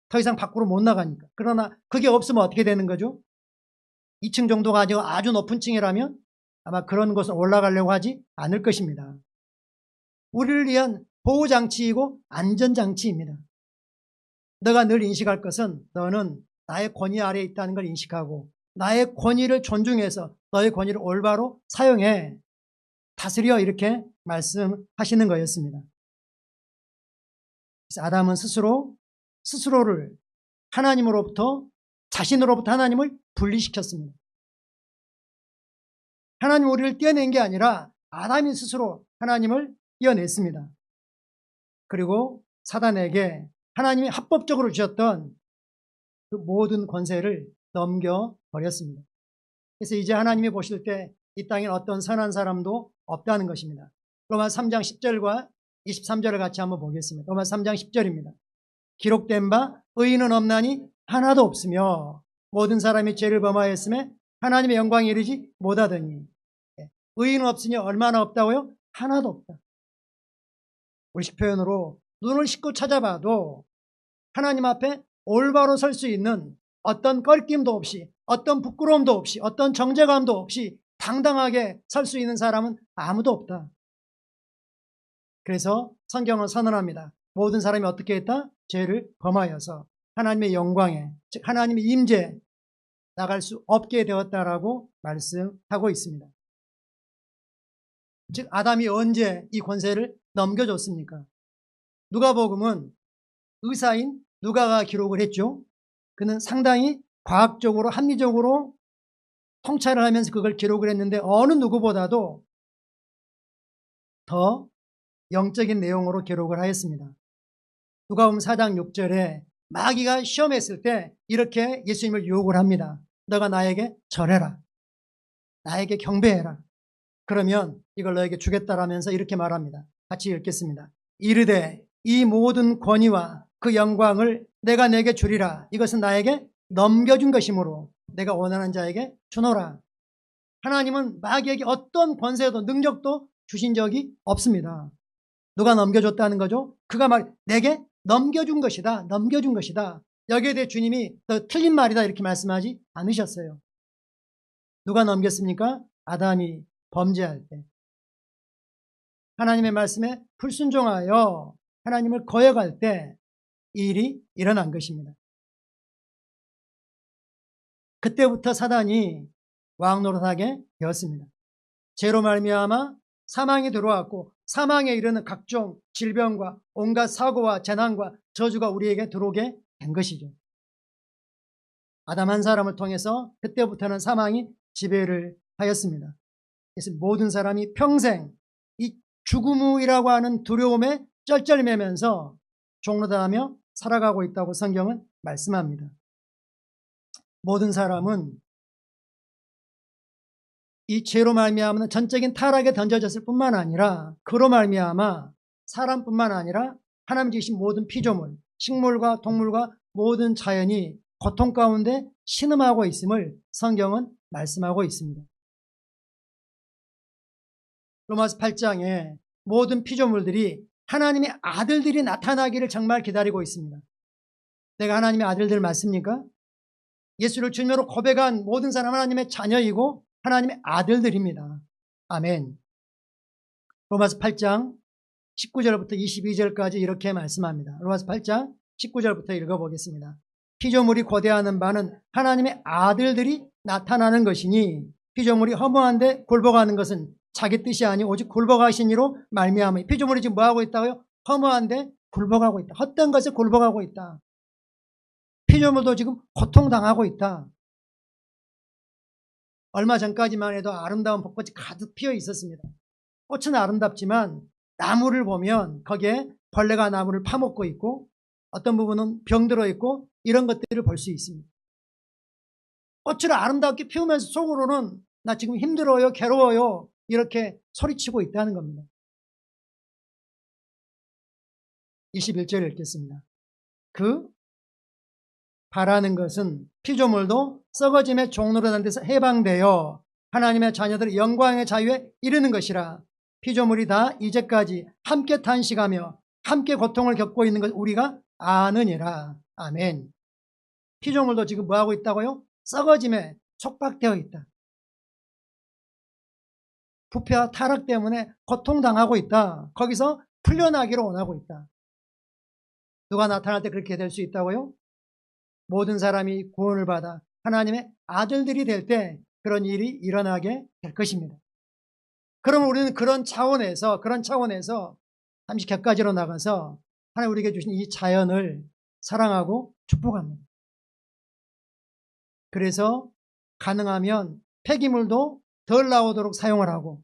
더 이상 밖으로 못 나가니까. 그러나 그게 없으면 어떻게 되는 거죠? 2층 정도가 아니고 아주 높은 층이라면 아마 그런 곳을 올라가려고 하지 않을 것입니다. 우리를 위한 보호장치이고 안전장치입니다. 너가 늘 인식할 것은 너는 나의 권위 아래에 있다는 걸 인식하고 나의 권위를 존중해서 너의 권위를 올바로 사용해 다스려, 이렇게 말씀하시는 거였습니다. 그래서 아담은 스스로를 하나님으로부터, 자신으로부터 하나님을 분리시켰습니다. 하나님 우리를 떼어낸 게 아니라 아담이 스스로 하나님을 떼어냈습니다. 그리고 사단에게 하나님이 합법적으로 주셨던 그 모든 권세를 넘겨버렸습니다. 그래서 이제 하나님이 보실 때 이 땅에 어떤 선한 사람도 없다는 것입니다. 로마서 3장 10절과 23절을 같이 한번 보겠습니다. 로마서 3장 10절입니다. 기록된 바 의인은 없나니 하나도 없으며 모든 사람이 죄를 범하였음에 하나님의 영광에 이르지 못하더니. 의인은 없으니 얼마나 없다고요? 하나도 없다. 우리식 표현으로 눈을 씻고 찾아봐도 하나님 앞에 올바로 설 수 있는 어떤 껄낌도 없이, 어떤 부끄러움도 없이, 어떤 정죄감도 없이 당당하게 설 수 있는 사람은 아무도 없다. 그래서 성경은 선언합니다. 모든 사람이 어떻게 했다? 죄를 범하여서 하나님의 영광에, 즉 하나님의 임재에 나갈 수 없게 되었다라고 말씀하고 있습니다. 즉 아담이 언제 이 권세를 넘겨줬습니까? 누가복음은 의사인 누가가 기록을 했죠. 그는 상당히 과학적으로, 합리적으로 통찰을 하면서 그걸 기록을 했는데 어느 누구보다도 더 영적인 내용으로 기록을 하였습니다. 누가복음 4장 6절에 마귀가 시험했을 때 이렇게 예수님을 유혹을 합니다. 너가 나에게 절해라. 나에게 경배해라. 그러면 이걸 너에게 주겠다라면서 이렇게 말합니다. 같이 읽겠습니다. 이르되 이 모든 권위와 그 영광을 내가 내게 주리라. 이것은 나에게 넘겨준 것이므로 내가 원하는 자에게 주노라. 하나님은 마귀에게 어떤 권세도 능력도 주신 적이 없습니다. 누가 넘겨줬다는 거죠? 그가 내게 넘겨준 것이다. 넘겨준 것이다. 여기에 대해 주님이 더 틀린 말이다 이렇게 말씀하지 않으셨어요. 누가 넘겼습니까? 아담이 범죄할 때. 하나님의 말씀에 불순종하여 하나님을 거역할 때 이 일이 일어난 것입니다. 그때부터 사단이 왕노릇하게 되었습니다. 죄로 말미암아 사망이 들어왔고 사망에 이르는 각종 질병과 온갖 사고와 재난과 저주가 우리에게 들어오게 된 것이죠. 아담 한 사람을 통해서 그때부터는 사망이 지배를 하였습니다. 그래서 모든 사람이 평생 이 죽음이라고 하는 두려움에 쩔쩔매면서 종로다하며 살아가고 있다고 성경은 말씀합니다. 모든 사람은 이 죄로 말미암아 전적인 타락에 던져졌을 뿐만 아니라 그로 말미암아 사람뿐만 아니라 하나님 지으신 모든 피조물, 식물과 동물과 모든 자연이 고통 가운데 신음하고 있음을 성경은 말씀하고 있습니다. 로마서 8장에 모든 피조물들이 하나님의 아들들이 나타나기를 정말 기다리고 있습니다. 내가 하나님의 아들들 맞습니까? 예수를 주님으로 고백한 모든 사람 하나님의 자녀이고 하나님의 아들들입니다. 아멘. 로마서 8장 19절부터 22절까지 이렇게 말씀합니다. 로마서 8장 19절부터 읽어보겠습니다. 피조물이 고대하는 바는 하나님의 아들들이 나타나는 것이니 피조물이 허무한데 굴복하는 것은 자기 뜻이 아니 오직 굴복하신 이로 말미암아. 피조물이 지금 뭐하고 있다고요? 허무한데 굴복하고 있다. 헛된 것에 굴복하고 있다. 피조물도 지금 고통당하고 있다. 얼마 전까지만 해도 아름다운 벚꽃이 가득 피어 있었습니다. 꽃은 아름답지만 나무를 보면 거기에 벌레가 나무를 파먹고 있고 어떤 부분은 병들어 있고 이런 것들을 볼 수 있습니다. 꽃을 아름답게 피우면서 속으로는 나 지금 힘들어요, 괴로워요 이렇게 소리치고 있다는 겁니다. 21절 읽겠습니다. 그 바라는 것은 피조물도 썩어짐의 종로라는 데서 해방되어 하나님의 자녀들의 영광의 자유에 이르는 것이라. 피조물이 다 이제까지 함께 탄식하며 함께 고통을 겪고 있는 것 우리가 아느니라. 아멘. 피조물도 지금 뭐하고 있다고요? 썩어짐에 촉박되어 있다. 부패와 타락 때문에 고통당하고 있다. 거기서 풀려나기를 원하고 있다. 누가 나타날 때 그렇게 될 수 있다고요? 모든 사람이 구원을 받아 하나님의 아들들이 될 때 그런 일이 일어나게 될 것입니다. 그러면 우리는 그런 차원에서 잠시 격가지로 나가서 하나님 우리에게 주신 이 자연을 사랑하고 축복합니다. 그래서 가능하면 폐기물도 덜 나오도록 사용을 하고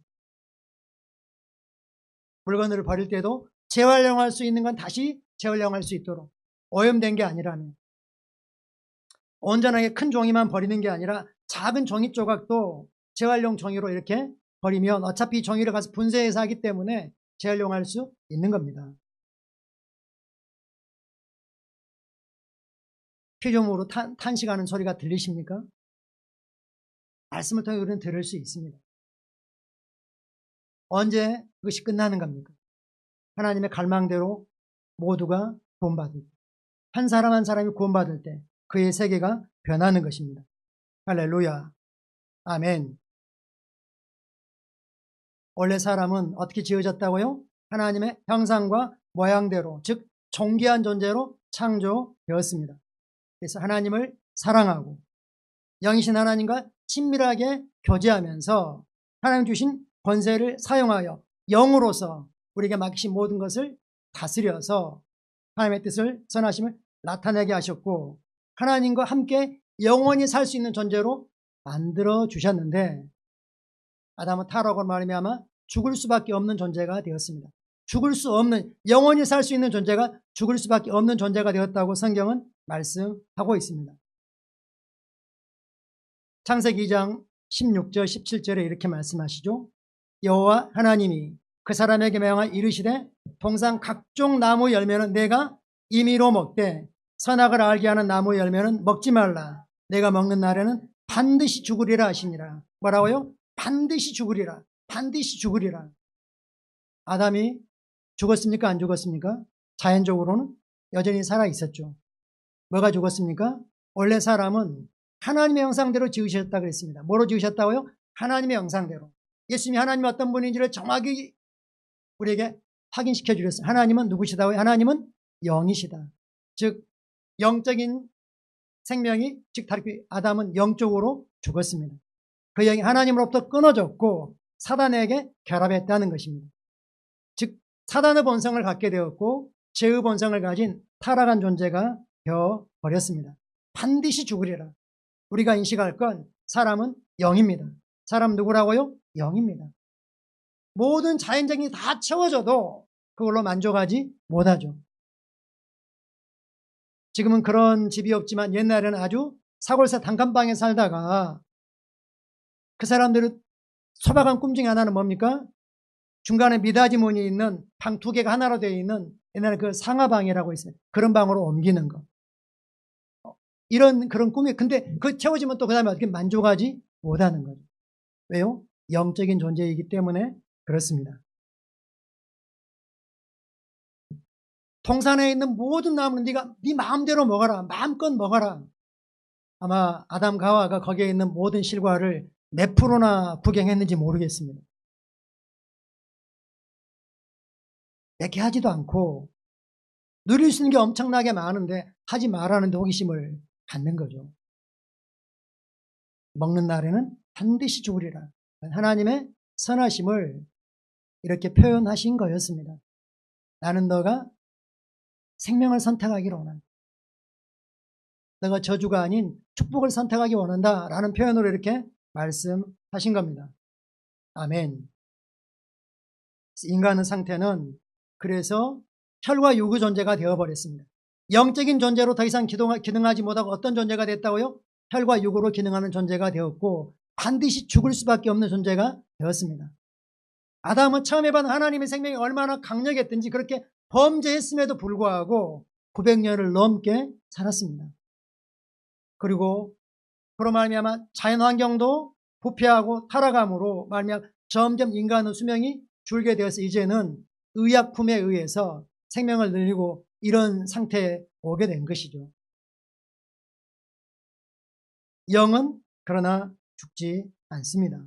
물건을 버릴 때도 재활용할 수 있는 건 다시 재활용할 수 있도록 오염된 게 아니라면 온전하게 큰 종이만 버리는 게 아니라 작은 종이 조각도 재활용 종이로 이렇게 버리면 어차피 종이를 가서 분쇄해서 하기 때문에 재활용할 수 있는 겁니다. 피조물로 탄식하는 소리가 들리십니까? 말씀을 통해 우리는 들을 수 있습니다. 언제 그것이 끝나는 겁니까? 하나님의 갈망대로 모두가 구원받을 때, 한 사람 한 사람이 구원받을 때 그의 세계가 변하는 것입니다. 할렐루야. 아멘. 원래 사람은 어떻게 지어졌다고요? 하나님의 형상과 모양대로, 즉 존귀한 존재로 창조되었습니다. 그래서 하나님을 사랑하고 영이신 하나님과 친밀하게 교제하면서 하나님 주신 권세를 사용하여 영으로서 우리에게 맡기신 모든 것을 다스려서 하나님의 뜻을 선하심을 나타내게 하셨고 하나님과 함께 영원히 살 수 있는 존재로 만들어 주셨는데 아담은 타락으로 말미암아 죽을 수밖에 없는 존재가 되었습니다. 죽을 수 없는, 영원히 살 수 있는 존재가 죽을 수밖에 없는 존재가 되었다고 성경은 말씀하고 있습니다. 창세기 2장 16절 17절에 이렇게 말씀하시죠. 여호와 하나님이 그 사람에게 명하여 이르시되 동산 각종 나무 열매는 내가 임의로 먹되 선악을 알게 하는 나무 열매는 먹지 말라. 내가 먹는 날에는 반드시 죽으리라 하시니라. 뭐라고요? 반드시 죽으리라. 반드시 죽으리라. 아담이 죽었습니까? 안 죽었습니까? 자연적으로는 여전히 살아 있었죠. 뭐가 죽었습니까? 원래 사람은 하나님의 형상대로 지으셨다 그랬습니다. 뭐로 지으셨다고요? 하나님의 형상대로. 예수님이 하나님이 어떤 분인지를 정확히 우리에게 확인시켜 주셨어요. 하나님은 누구시다고요? 하나님은 영이시다. 즉 영적인 생명이, 즉 아담은 영적으로 죽었습니다. 그 영이 하나님으로부터 끊어졌고 사단에게 결합했다는 것입니다. 즉 사단의 본성을 갖게 되었고 죄의 본성을 가진 타락한 존재가 되어버렸습니다. 반드시 죽으리라. 우리가 인식할 건 사람은 영입니다. 사람 누구라고요? 영입니다. 모든 자연적인 게 다 채워져도 그걸로 만족하지 못하죠. 지금은 그런 집이 없지만 옛날에는 아주 사골사 단칸방에 살다가 그 사람들은 소박한 꿈 중에 하나는 뭡니까? 중간에 미닫이 문이 있는 방 두 개가 하나로 되어 있는 옛날에 그 상하방이라고 있어요. 그런 방으로 옮기는 거. 그런 꿈이, 근데 그 채워지면 또 그 다음에 어떻게 만족하지 못하는 거죠. 왜요? 영적인 존재이기 때문에 그렇습니다. 동산에 있는 모든 나무는 네 마음대로 먹어라. 마음껏 먹어라. 아마 아담과 하와가 거기에 있는 모든 실과를 몇 프로나 구경했는지 모르겠습니다. 몇 개 하지도 않고 누릴 수 있는 게 엄청나게 많은데 하지 말라는데 호기심을 갖는 거죠. 먹는 날에는 반드시 죽으리라. 하나님의 선하심을 이렇게 표현하신 거였습니다. 나는 너가 생명을 선택하기를 원한다. 너가 저주가 아닌 축복을 선택하기 원한다 라는 표현으로 이렇게 말씀하신 겁니다. 아멘. 인간의 상태는 그래서 혈과 육의 존재가 되어버렸습니다. 영적인 존재로 더 이상 기능하지 못하고 어떤 존재가 됐다고요? 혈과 육으로 기능하는 존재가 되었고 반드시 죽을 수밖에 없는 존재가 되었습니다. 아담은 처음에 받은 하나님의 생명이 얼마나 강력했든지 그렇게 범죄했음에도 불구하고 900년을 넘게 살았습니다. 그리고 그로 말미암아 자연환경도 부패하고 타락함으로 말미암아 점점 인간의 수명이 줄게 되어서 이제는 의약품에 의해서 생명을 늘리고 이런 상태에 오게 된 것이죠. 영은 그러나 죽지 않습니다.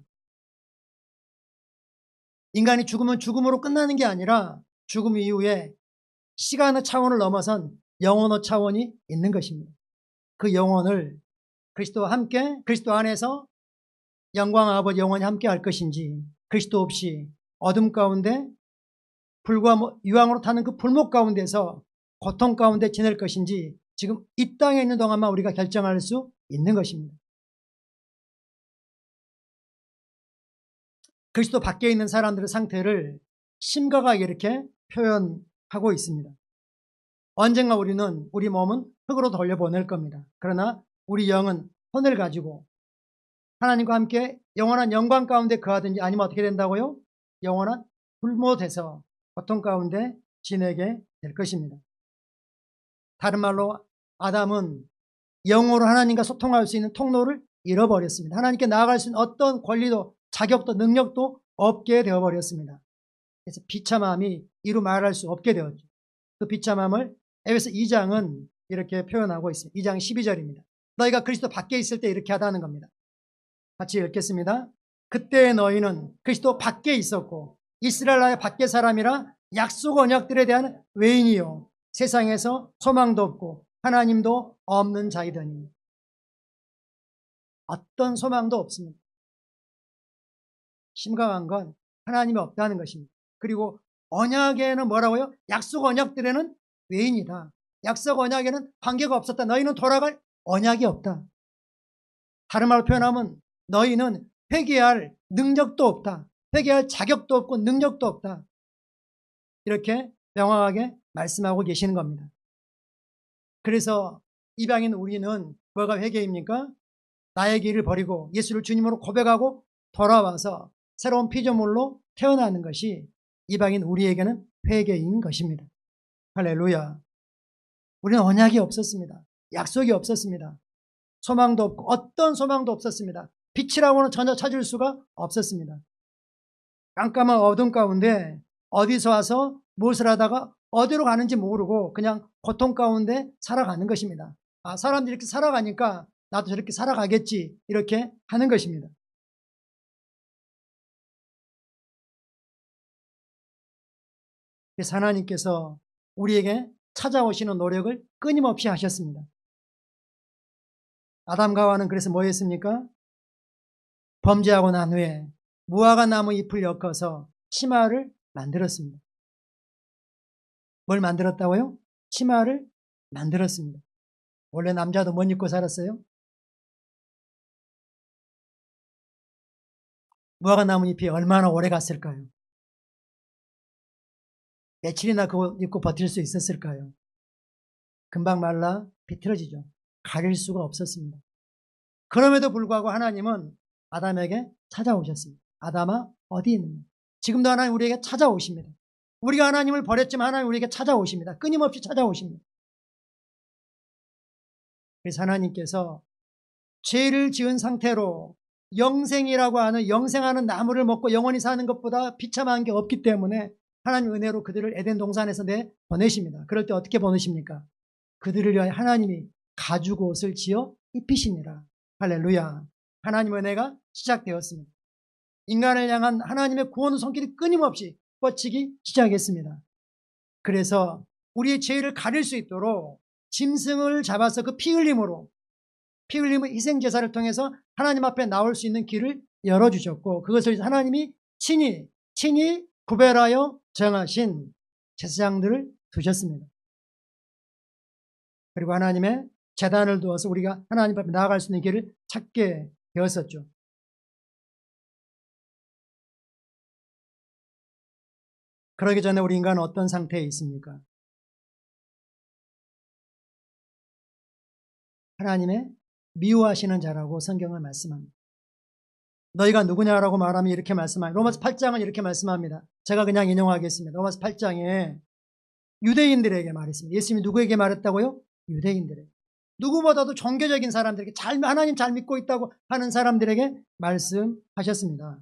인간이 죽으면 죽음으로 끝나는 게 아니라 죽음 이후에 시간의 차원을 넘어선 영혼의 차원이 있는 것입니다. 그 영혼을 그리스도와 함께 그리스도 안에서 영광 아버지 영원히 함께 할 것인지 그리스도 없이 어둠 가운데 불과 유황으로 타는 그 불목 가운데서 고통 가운데 지낼 것인지 지금 이 땅에 있는 동안만 우리가 결정할 수 있는 것입니다. 그리스도 밖에 있는 사람들의 상태를 심각하게 이렇게 표현하고 있습니다. 언젠가 우리 몸은 흙으로 돌려보낼 겁니다. 그러나 우리 영은 혼을 가지고 하나님과 함께 영원한 영광 가운데 거하든지 아니면 어떻게 된다고요? 영원한 불못에서 고통 가운데 지내게 될 것입니다. 다른 말로 아담은 영으로 하나님과 소통할 수 있는 통로를 잃어버렸습니다. 하나님께 나아갈 수 있는 어떤 권리도 자격도 능력도 없게 되어버렸습니다. 그래서 비참함이 이루 말할 수 없게 되었죠. 그 비참함을 에베소 2장은 이렇게 표현하고 있습니다. 2장 12절입니다. 너희가 그리스도 밖에 있을 때 이렇게 하다는 겁니다. 같이 읽겠습니다. 그때 너희는 그리스도 밖에 있었고 이스라엘 나라의 밖의 사람이라 약속 언약들에 대한 외인이요 세상에서 소망도 없고 하나님도 없는 자이더니. 어떤 소망도 없습니다. 심각한 건 하나님이 없다는 것입니다. 그리고 언약에는 뭐라고요? 약속 언약들에는 외인이다. 약속 언약에는 관계가 없었다. 너희는 돌아갈 언약이 없다. 다른 말로 표현하면 너희는 회개할 능력도 없다. 회개할 자격도 없고 능력도 없다. 이렇게 명확하게 말씀하고 계시는 겁니다. 그래서 이방인 우리는 뭐가 회개입니까? 나의 길을 버리고 예수를 주님으로 고백하고 돌아와서 새로운 피조물로 태어나는 것이 이방인 우리에게는 회개인 것입니다. 할렐루야. 우리는 언약이 없었습니다. 약속이 없었습니다. 소망도 없고 어떤 소망도 없었습니다. 빛이라고는 전혀 찾을 수가 없었습니다. 깜깜한 어둠 가운데 어디서 와서 무엇을 하다가 어디로 가는지 모르고 그냥 고통 가운데 살아가는 것입니다. 아, 사람들이 이렇게 살아가니까 나도 저렇게 살아가겠지, 이렇게 하는 것입니다. 그래서 하나님께서 우리에게 찾아오시는 노력을 끊임없이 하셨습니다. 아담과 하와는 그래서 뭐 했습니까? 범죄하고 난 후에 무화과 나무 잎을 엮어서 치마를 만들었습니다. 뭘 만들었다고요? 치마를 만들었습니다. 원래 남자도 못 입고 살았어요? 무화과 나무 잎이 얼마나 오래 갔을까요? 며칠이나 그거 입고 버틸 수 있었을까요? 금방 말라 비틀어지죠. 가릴 수가 없었습니다. 그럼에도 불구하고 하나님은 아담에게 찾아오셨습니다. 아담아, 어디 있느냐? 지금도 하나님 우리에게 찾아오십니다. 우리가 하나님을 버렸지만 하나님 우리에게 찾아오십니다. 끊임없이 찾아오십니다. 그래서 하나님께서 죄를 지은 상태로 영생이라고 하는, 영생하는 나무를 먹고 영원히 사는 것보다 비참한 게 없기 때문에 하나님 은혜로 그들을 에덴 동산에서 보내십니다. 그럴 때 어떻게 보내십니까? 그들을 위하여 하나님이 가죽 옷을 지어 입히시니라. 할렐루야. 하나님의 은혜가 시작되었습니다. 인간을 향한 하나님의 구원 손길이 끊임없이 뻗치기 시작했습니다. 그래서 우리의 죄를 가릴 수 있도록 짐승을 잡아서 그 피 흘림으로, 피 흘림의 희생제사를 통해서 하나님 앞에 나올 수 있는 길을 열어주셨고, 그것을 하나님이 친히 구별하여 정하신 제사장들을 두셨습니다. 그리고 하나님의 제단을 두어서 우리가 하나님 앞에 나아갈 수 있는 길을 찾게 되었었죠. 그러기 전에 우리 인간은 어떤 상태에 있습니까? 하나님의 미워하시는 자라고 성경을 말씀합니다. 너희가 누구냐라고 말하면 이렇게 말씀합니다. 로마서 8장은 이렇게 말씀합니다. 제가 그냥 인용하겠습니다. 로마서 8장에 유대인들에게 말했습니다. 예수님이 누구에게 말했다고요? 유대인들에게. 누구보다도 종교적인 사람들에게, 하나님 잘 믿고 있다고 하는 사람들에게 말씀하셨습니다.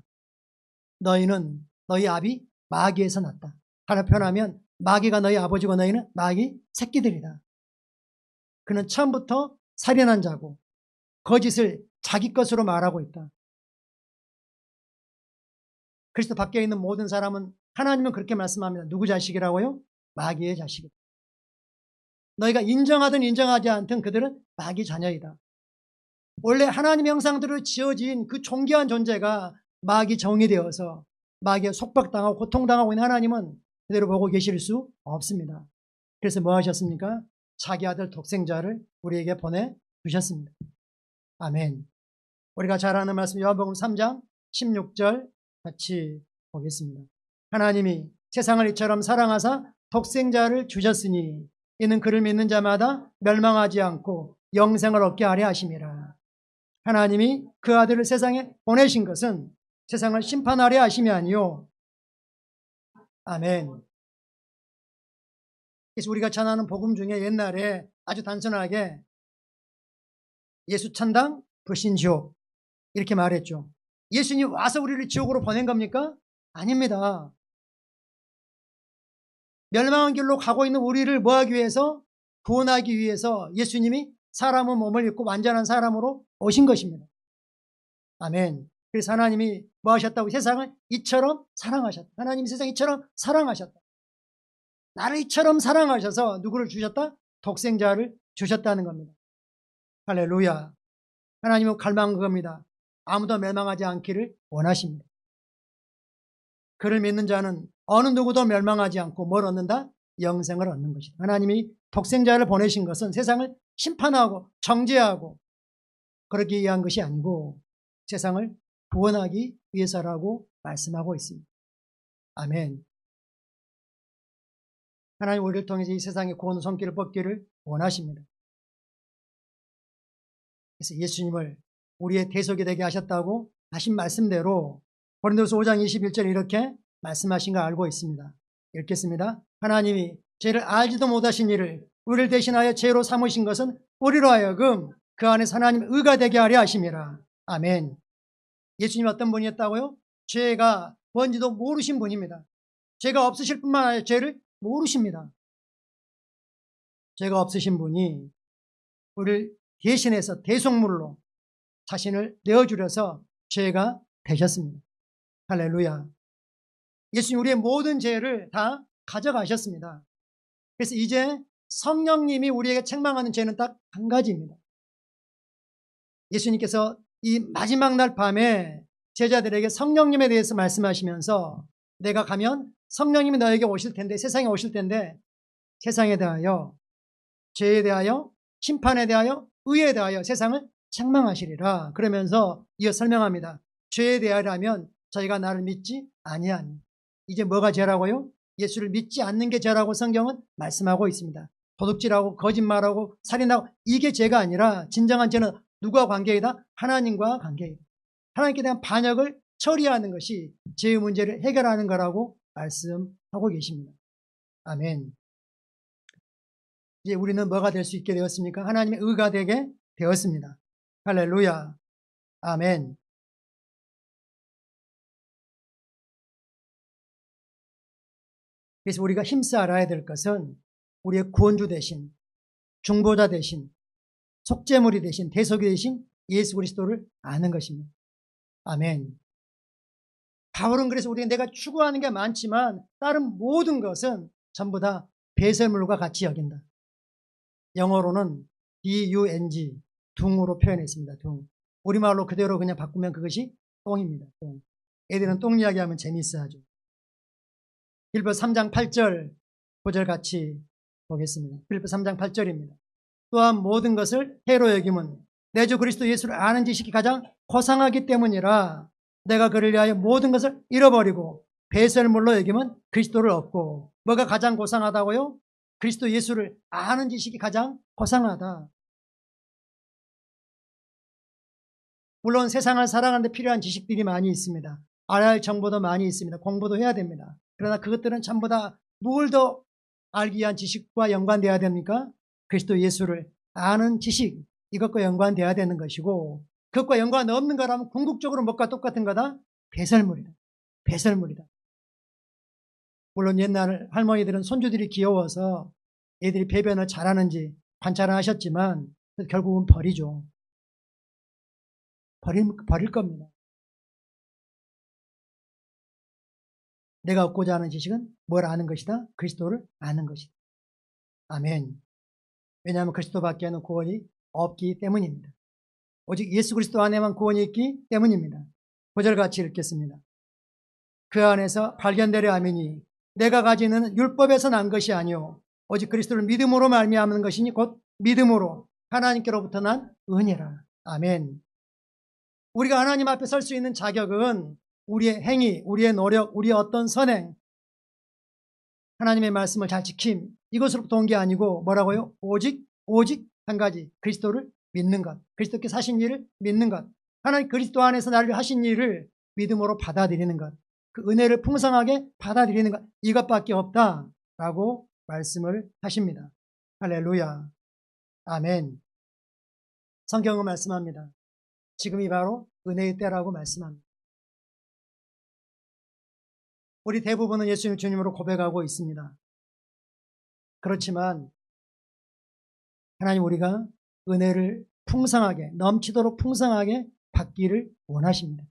너희는 너희 아비 마귀에서 났다. 하나 표현하면 마귀가 너희 아버지고 너희는 마귀 새끼들이다. 그는 처음부터 살인한 자고 거짓을 자기 것으로 말하고 있다. 그리스도 밖에 있는 모든 사람은, 하나님은 그렇게 말씀합니다. 누구 자식이라고요? 마귀의 자식이다. 너희가 인정하든 인정하지 않든 그들은 마귀 자녀이다. 원래 하나님의 형상대로 지어진 그 존귀한 존재가 마귀 종이 되어서 마귀에 속박당하고 고통당하고 있는 하나님은 그대로 보고 계실 수 없습니다. 그래서 뭐 하셨습니까? 자기 아들 독생자를 우리에게 보내주셨습니다. 아멘. 우리가 잘 아는 말씀 요한복음 3장 16절 같이 보겠습니다. 하나님이 세상을 이처럼 사랑하사 독생자를 주셨으니 이는 그를 믿는 자마다 멸망하지 않고 영생을 얻게 하려 하심이라. 하나님이 그 아들을 세상에 보내신 것은 세상을 심판하려 하심이 아니요. 아멘. 그래서 우리가 전하는 복음 중에 옛날에 아주 단순하게 예수 천당, 불신 지옥 이렇게 말했죠. 예수님 와서 우리를 지옥으로 보낸 겁니까? 아닙니다. 멸망한 길로 가고 있는 우리를 뭐하기 위해서? 구원하기 위해서 예수님이 사람의 몸을 입고 완전한 사람으로 오신 것입니다. 아멘. 그래서 하나님이 뭐 하셨다고? 세상을 이처럼 사랑하셨다. 하나님이 세상 이처럼 사랑하셨다. 나를 이처럼 사랑하셔서 누구를 주셨다? 독생자를 주셨다는 겁니다. 할렐루야. 하나님은 갈망한 겁니다. 아무도 멸망하지 않기를 원하십니다. 그를 믿는 자는 어느 누구도 멸망하지 않고 뭘 얻는다? 영생을 얻는 것이다. 하나님이 독생자를 보내신 것은 세상을 심판하고 정죄하고 그러기 위한 것이 아니고 세상을 구원하기 위해서라고 말씀하고 있습니다. 아멘. 하나님 우리를 통해서 이 세상의 구원의 손길을 뻗기를 원하십니다. 그래서 예수님을 우리의 대속이 되게 하셨다고 하신 말씀대로 고린도서 5장 21절에 이렇게 말씀하신 거 알고 있습니다. 읽겠습니다. 하나님이 죄를 알지도 못하신 이를 우리를 대신하여 죄로 삼으신 것은 우리로 하여금 그 안에서 하나님의 의가 되게 하려 하심이라. 아멘. 예수님이 어떤 분이었다고요? 죄가 뭔지도 모르신 분입니다. 죄가 없으실 뿐만 아니라 죄를 모르십니다. 죄가 없으신 분이 우리를 대신해서 대속물로 자신을 내어주려서 죄가 되셨습니다. 할렐루야. 예수님 우리의 모든 죄를 다 가져가셨습니다. 그래서 이제 성령님이 우리에게 책망하는 죄는 딱 한 가지입니다. 예수님께서 이 마지막 날 밤에 제자들에게 성령님에 대해서 말씀하시면서 내가 가면 성령님이 너에게 오실 텐데, 세상에 오실 텐데 세상에 대하여, 죄에 대하여, 심판에 대하여, 의에 대하여 세상을 책망하시리라. 그러면서 이어 설명합니다. 죄에 대하여라면 저희가 나를 믿지 아니하니. 이제 뭐가 죄라고요? 예수를 믿지 않는 게 죄라고 성경은 말씀하고 있습니다. 도둑질하고 거짓말하고 살인하고 이게 죄가 아니라 진정한 죄는 누구와 관계이다? 하나님과 관계이다. 하나님께 대한 반역을 처리하는 것이 죄의 문제를 해결하는 거라고 말씀하고 계십니다. 아멘. 이제 우리는 뭐가 될 수 있게 되었습니까? 하나님의 의가 되게 되었습니다. 할렐루야. 아멘. 그래서 우리가 힘써 알아야 될 것은 우리의 구원주 대신, 중보자 대신, 속죄물이 대신, 대속이 대신 예수 그리스도를 아는 것입니다. 아멘. 바울은 그래서 우리가 내가 추구하는 게 많지만 다른 모든 것은 전부 다 배설물과 같이 여긴다. 영어로는 dung, 둥으로 표현했습니다. 둥. 우리말로 그대로 그냥 바꾸면 그것이 똥입니다. 똥. 애들은 똥 이야기하면 재미있어하죠. 빌립보서 3장 8절 9절 같이 보겠습니다. 빌립보서 3장 8절입니다. 또한 모든 것을 해로 여김은 내 주 그리스도 예수를 아는 지식이 가장 고상하기 때문이라 내가 그를 위하여 모든 것을 잃어버리고 배설물로 여김은 그리스도를 얻고. 뭐가 가장 고상하다고요? 그리스도 예수를 아는 지식이 가장 고상하다. 물론 세상을 살아가는 데 필요한 지식들이 많이 있습니다. 알아야 할 정보도 많이 있습니다. 공부도 해야 됩니다. 그러나 그것들은 전부 다 뭘 더 알기 위한 지식과 연관되어야 됩니까? 그리스도 예수를 아는 지식, 이것과 연관되어야 되는 것이고, 그것과 연관 없는 거라면 궁극적으로 뭐가 똑같은 거다? 배설물이다. 배설물이다. 물론 옛날 할머니들은 손주들이 귀여워서 애들이 배변을 잘하는지 관찰을 하셨지만 결국은 버리죠. 버릴 겁니다. 내가 얻고자 하는 지식은 뭘 아는 것이다? 그리스도를 아는 것이다. 아멘. 왜냐하면 그리스도밖에는 구원이 없기 때문입니다. 오직 예수 그리스도 안에만 구원이 있기 때문입니다. 9절 같이 읽겠습니다. 그 안에서 발견되려 함이니 내가 가지는 율법에서 난 것이 아니요 오직 그리스도를 믿음으로 말미암는 것이니 곧 믿음으로 하나님께로부터 난 은혜라. 아멘. 우리가 하나님 앞에 설 수 있는 자격은 우리의 행위, 우리의 노력, 우리의 어떤 선행, 하나님의 말씀을 잘 지킴, 이것으로부터 온 게 아니고 뭐라고요? 오직 한 가지, 그리스도를 믿는 것, 그리스도께서 하신 일을 믿는 것, 하나님 그리스도 안에서 나를 하신 일을 믿음으로 받아들이는 것, 그 은혜를 풍성하게 받아들이는 것, 이것밖에 없다라고 말씀을 하십니다. 할렐루야. 아멘. 성경은 말씀합니다. 지금이 바로 은혜의 때라고 말씀합니다. 우리 대부분은 예수님 주님으로 고백하고 있습니다. 그렇지만 하나님 우리가 은혜를 풍성하게, 넘치도록 풍성하게 받기를 원하십니다.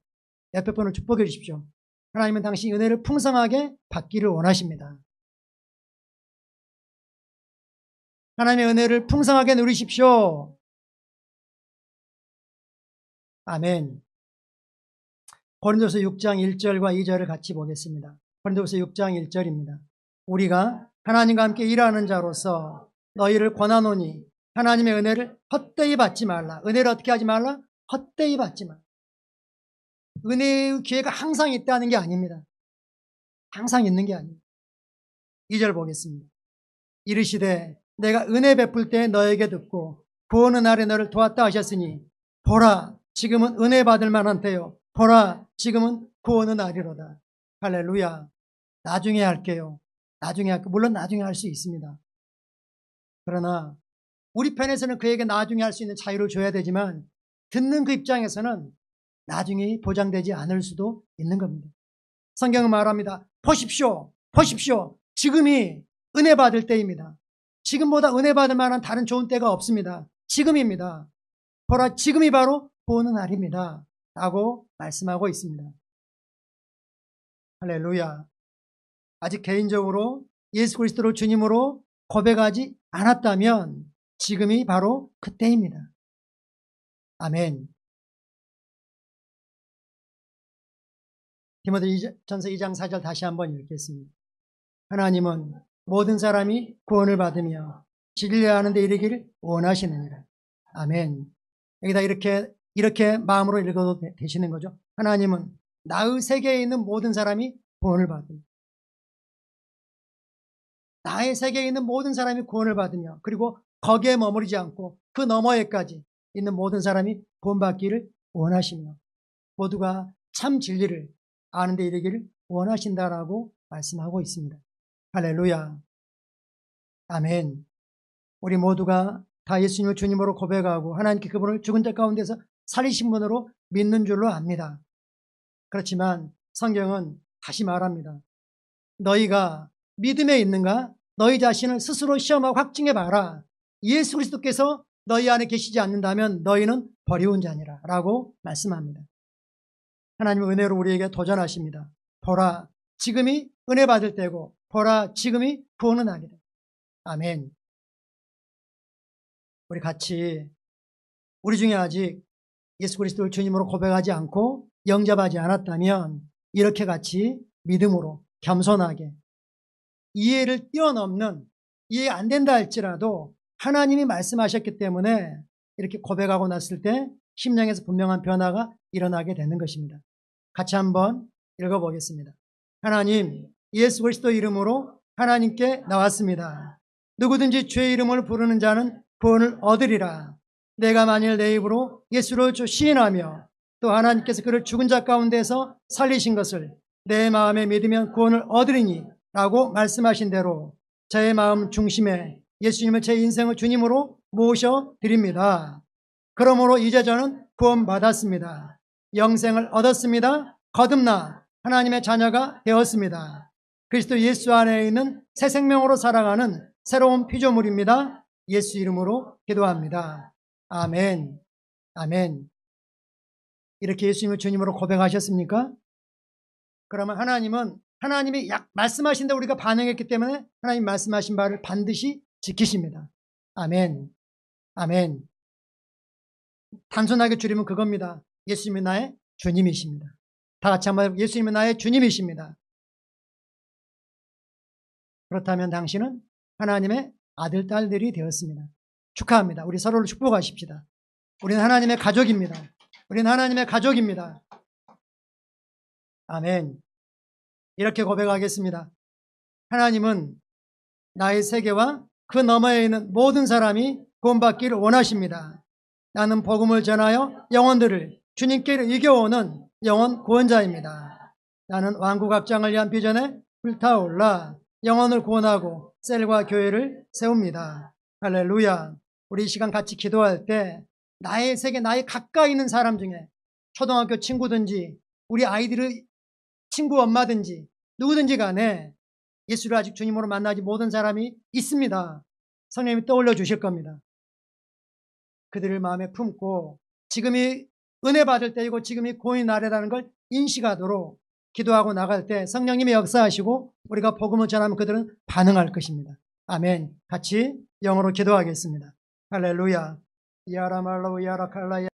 옆에 분을 축복해 주십시오. 하나님은 당신 은혜를 풍성하게 받기를 원하십니다. 하나님의 은혜를 풍성하게 누리십시오. 아멘. 고린도서 6장 1절과 2절을 같이 보겠습니다. 고린도서 6장 1절입니다. 우리가 하나님과 함께 일하는 자로서 너희를 권하노니 하나님의 은혜를 헛되이 받지 말라. 은혜를 어떻게 하지 말라? 헛되이 받지 말라. 은혜의 기회가 항상 있다는 게 아닙니다. 항상 있는 게 아닙니다. 2절 보겠습니다. 이르시되 내가 은혜 베풀 때 너에게 듣고 구원의 날에 너를 도왔다 하셨으니 보라 지금은 은혜 받을 만한 때요 보라 지금은 구원의 날이로다. 할렐루야. 나중에 할게요. 나중에 할게요. 물론 나중에 할 수 있습니다. 그러나 우리 편에서는 그에게 나중에 할 수 있는 자유를 줘야 되지만 듣는 그 입장에서는 나중에 보장되지 않을 수도 있는 겁니다. 성경은 말합니다. 보십시오. 보십시오. 지금이 은혜 받을 때입니다. 지금보다 은혜 받을 만한 다른 좋은 때가 없습니다. 지금입니다. 보라, 지금이 바로 보는 날입니다. 라고 말씀하고 있습니다. 할렐루야. 아직 개인적으로 예수 그리스도를 주님으로 고백하지 않았다면 지금이 바로 그때입니다. 아멘. 디모데전서 2장 4절 다시 한번 읽겠습니다. 하나님은 모든 사람이 구원을 받으며 진리를 아는 데 이르기를 원하시느니라. 아멘. 여기다 이렇게 마음으로 읽어도 되시는 거죠. 하나님은 나의 세계에 있는 모든 사람이 구원을 받으며, 나의 세계에 있는 모든 사람이 구원을 받으며, 그리고 거기에 머무르지 않고 그 너머에까지 있는 모든 사람이 구원받기를 원하시며, 모두가 참 진리를 아는 데 이르기를 원하신다라고 말씀하고 있습니다. 할렐루야. 아멘. 우리 모두가 다 예수님을 주님으로 고백하고 하나님께 그분을 죽은 자 가운데서 살리신 분으로 믿는 줄로 압니다. 그렇지만 성경은 다시 말합니다. 너희가 믿음에 있는가? 너희 자신을 스스로 시험하고 확증해 봐라. 예수 그리스도께서 너희 안에 계시지 않는다면 너희는 버리운 자니라 라고 말씀합니다. 하나님은 은혜로 우리에게 도전하십니다. 보라, 지금이 은혜 받을 때고 보라, 지금이 구원의 날이다. 아멘. 우리 같이, 우리 중에 아직 예수 그리스도를 주님으로 고백하지 않고 영접하지 않았다면 이렇게 같이 믿음으로 겸손하게 이해를 뛰어넘는, 이해 안 된다 할지라도 하나님이 말씀하셨기 때문에 이렇게 고백하고 났을 때 심령에서 분명한 변화가 일어나게 되는 것입니다. 같이 한번 읽어보겠습니다. 하나님, 예수 그리스도 이름으로 하나님께 나왔습니다. 누구든지 주의 이름을 부르는 자는 구원을 얻으리라. 내가 만일 내 입으로 예수를 주 시인하며 또 하나님께서 그를 죽은 자 가운데서 살리신 것을 내 마음에 믿으면 구원을 얻으리니 라고 말씀하신 대로 저의 마음 중심에 예수님을 제 인생의 주님으로 모셔드립니다. 그러므로 이제 저는 구원받았습니다. 영생을 얻었습니다. 거듭나 하나님의 자녀가 되었습니다. 그리스도 예수 안에 있는 새 생명으로 살아가는 새로운 피조물입니다. 예수 이름으로 기도합니다. 아멘. 아멘. 이렇게 예수님을 주님으로 고백하셨습니까? 그러면 하나님은 하나님이 말씀하신 데 우리가 반응했기 때문에 하나님 말씀하신 바를 반드시 지키십니다. 아멘. 아멘. 단순하게 줄이면 그겁니다. 예수님이 나의 주님이십니다. 다 같이 한번 예수님이 나의 주님이십니다. 그렇다면 당신은 하나님의 아들, 딸들이 되었습니다. 축하합니다. 우리 서로를 축복하십시다. 우리는 하나님의 가족입니다. 우리는 하나님의 가족입니다. 아멘. 이렇게 고백하겠습니다. 하나님은 나의 세계와 그 너머에 있는 모든 사람이 구원받기를 원하십니다. 나는 복음을 전하여 영혼들을 주님께로 이겨오는 영혼 구원자입니다. 나는 왕국악장을 위한 비전에 불타올라 영혼을 구원하고 셀과 교회를 세웁니다. 할렐루야. 우리 이 시간 같이 기도할 때 나의 세계, 나의 가까이 있는 사람 중에 초등학교 친구든지 우리 아이들의 친구 엄마든지 누구든지 간에 예수를 아직 주님으로 만나지 못한 사람이 있습니다. 성령님이 떠올려 주실 겁니다. 그들을 마음에 품고 지금이 은혜 받을 때이고 지금이 구원의 날이라는 걸 인식하도록 기도하고 나갈 때 성령님이 역사하시고 우리가 복음을 전하면 그들은 반응할 것입니다. 아멘. 같이 영어로 기도하겠습니다. 할렐루야. 야라말로 야라칼라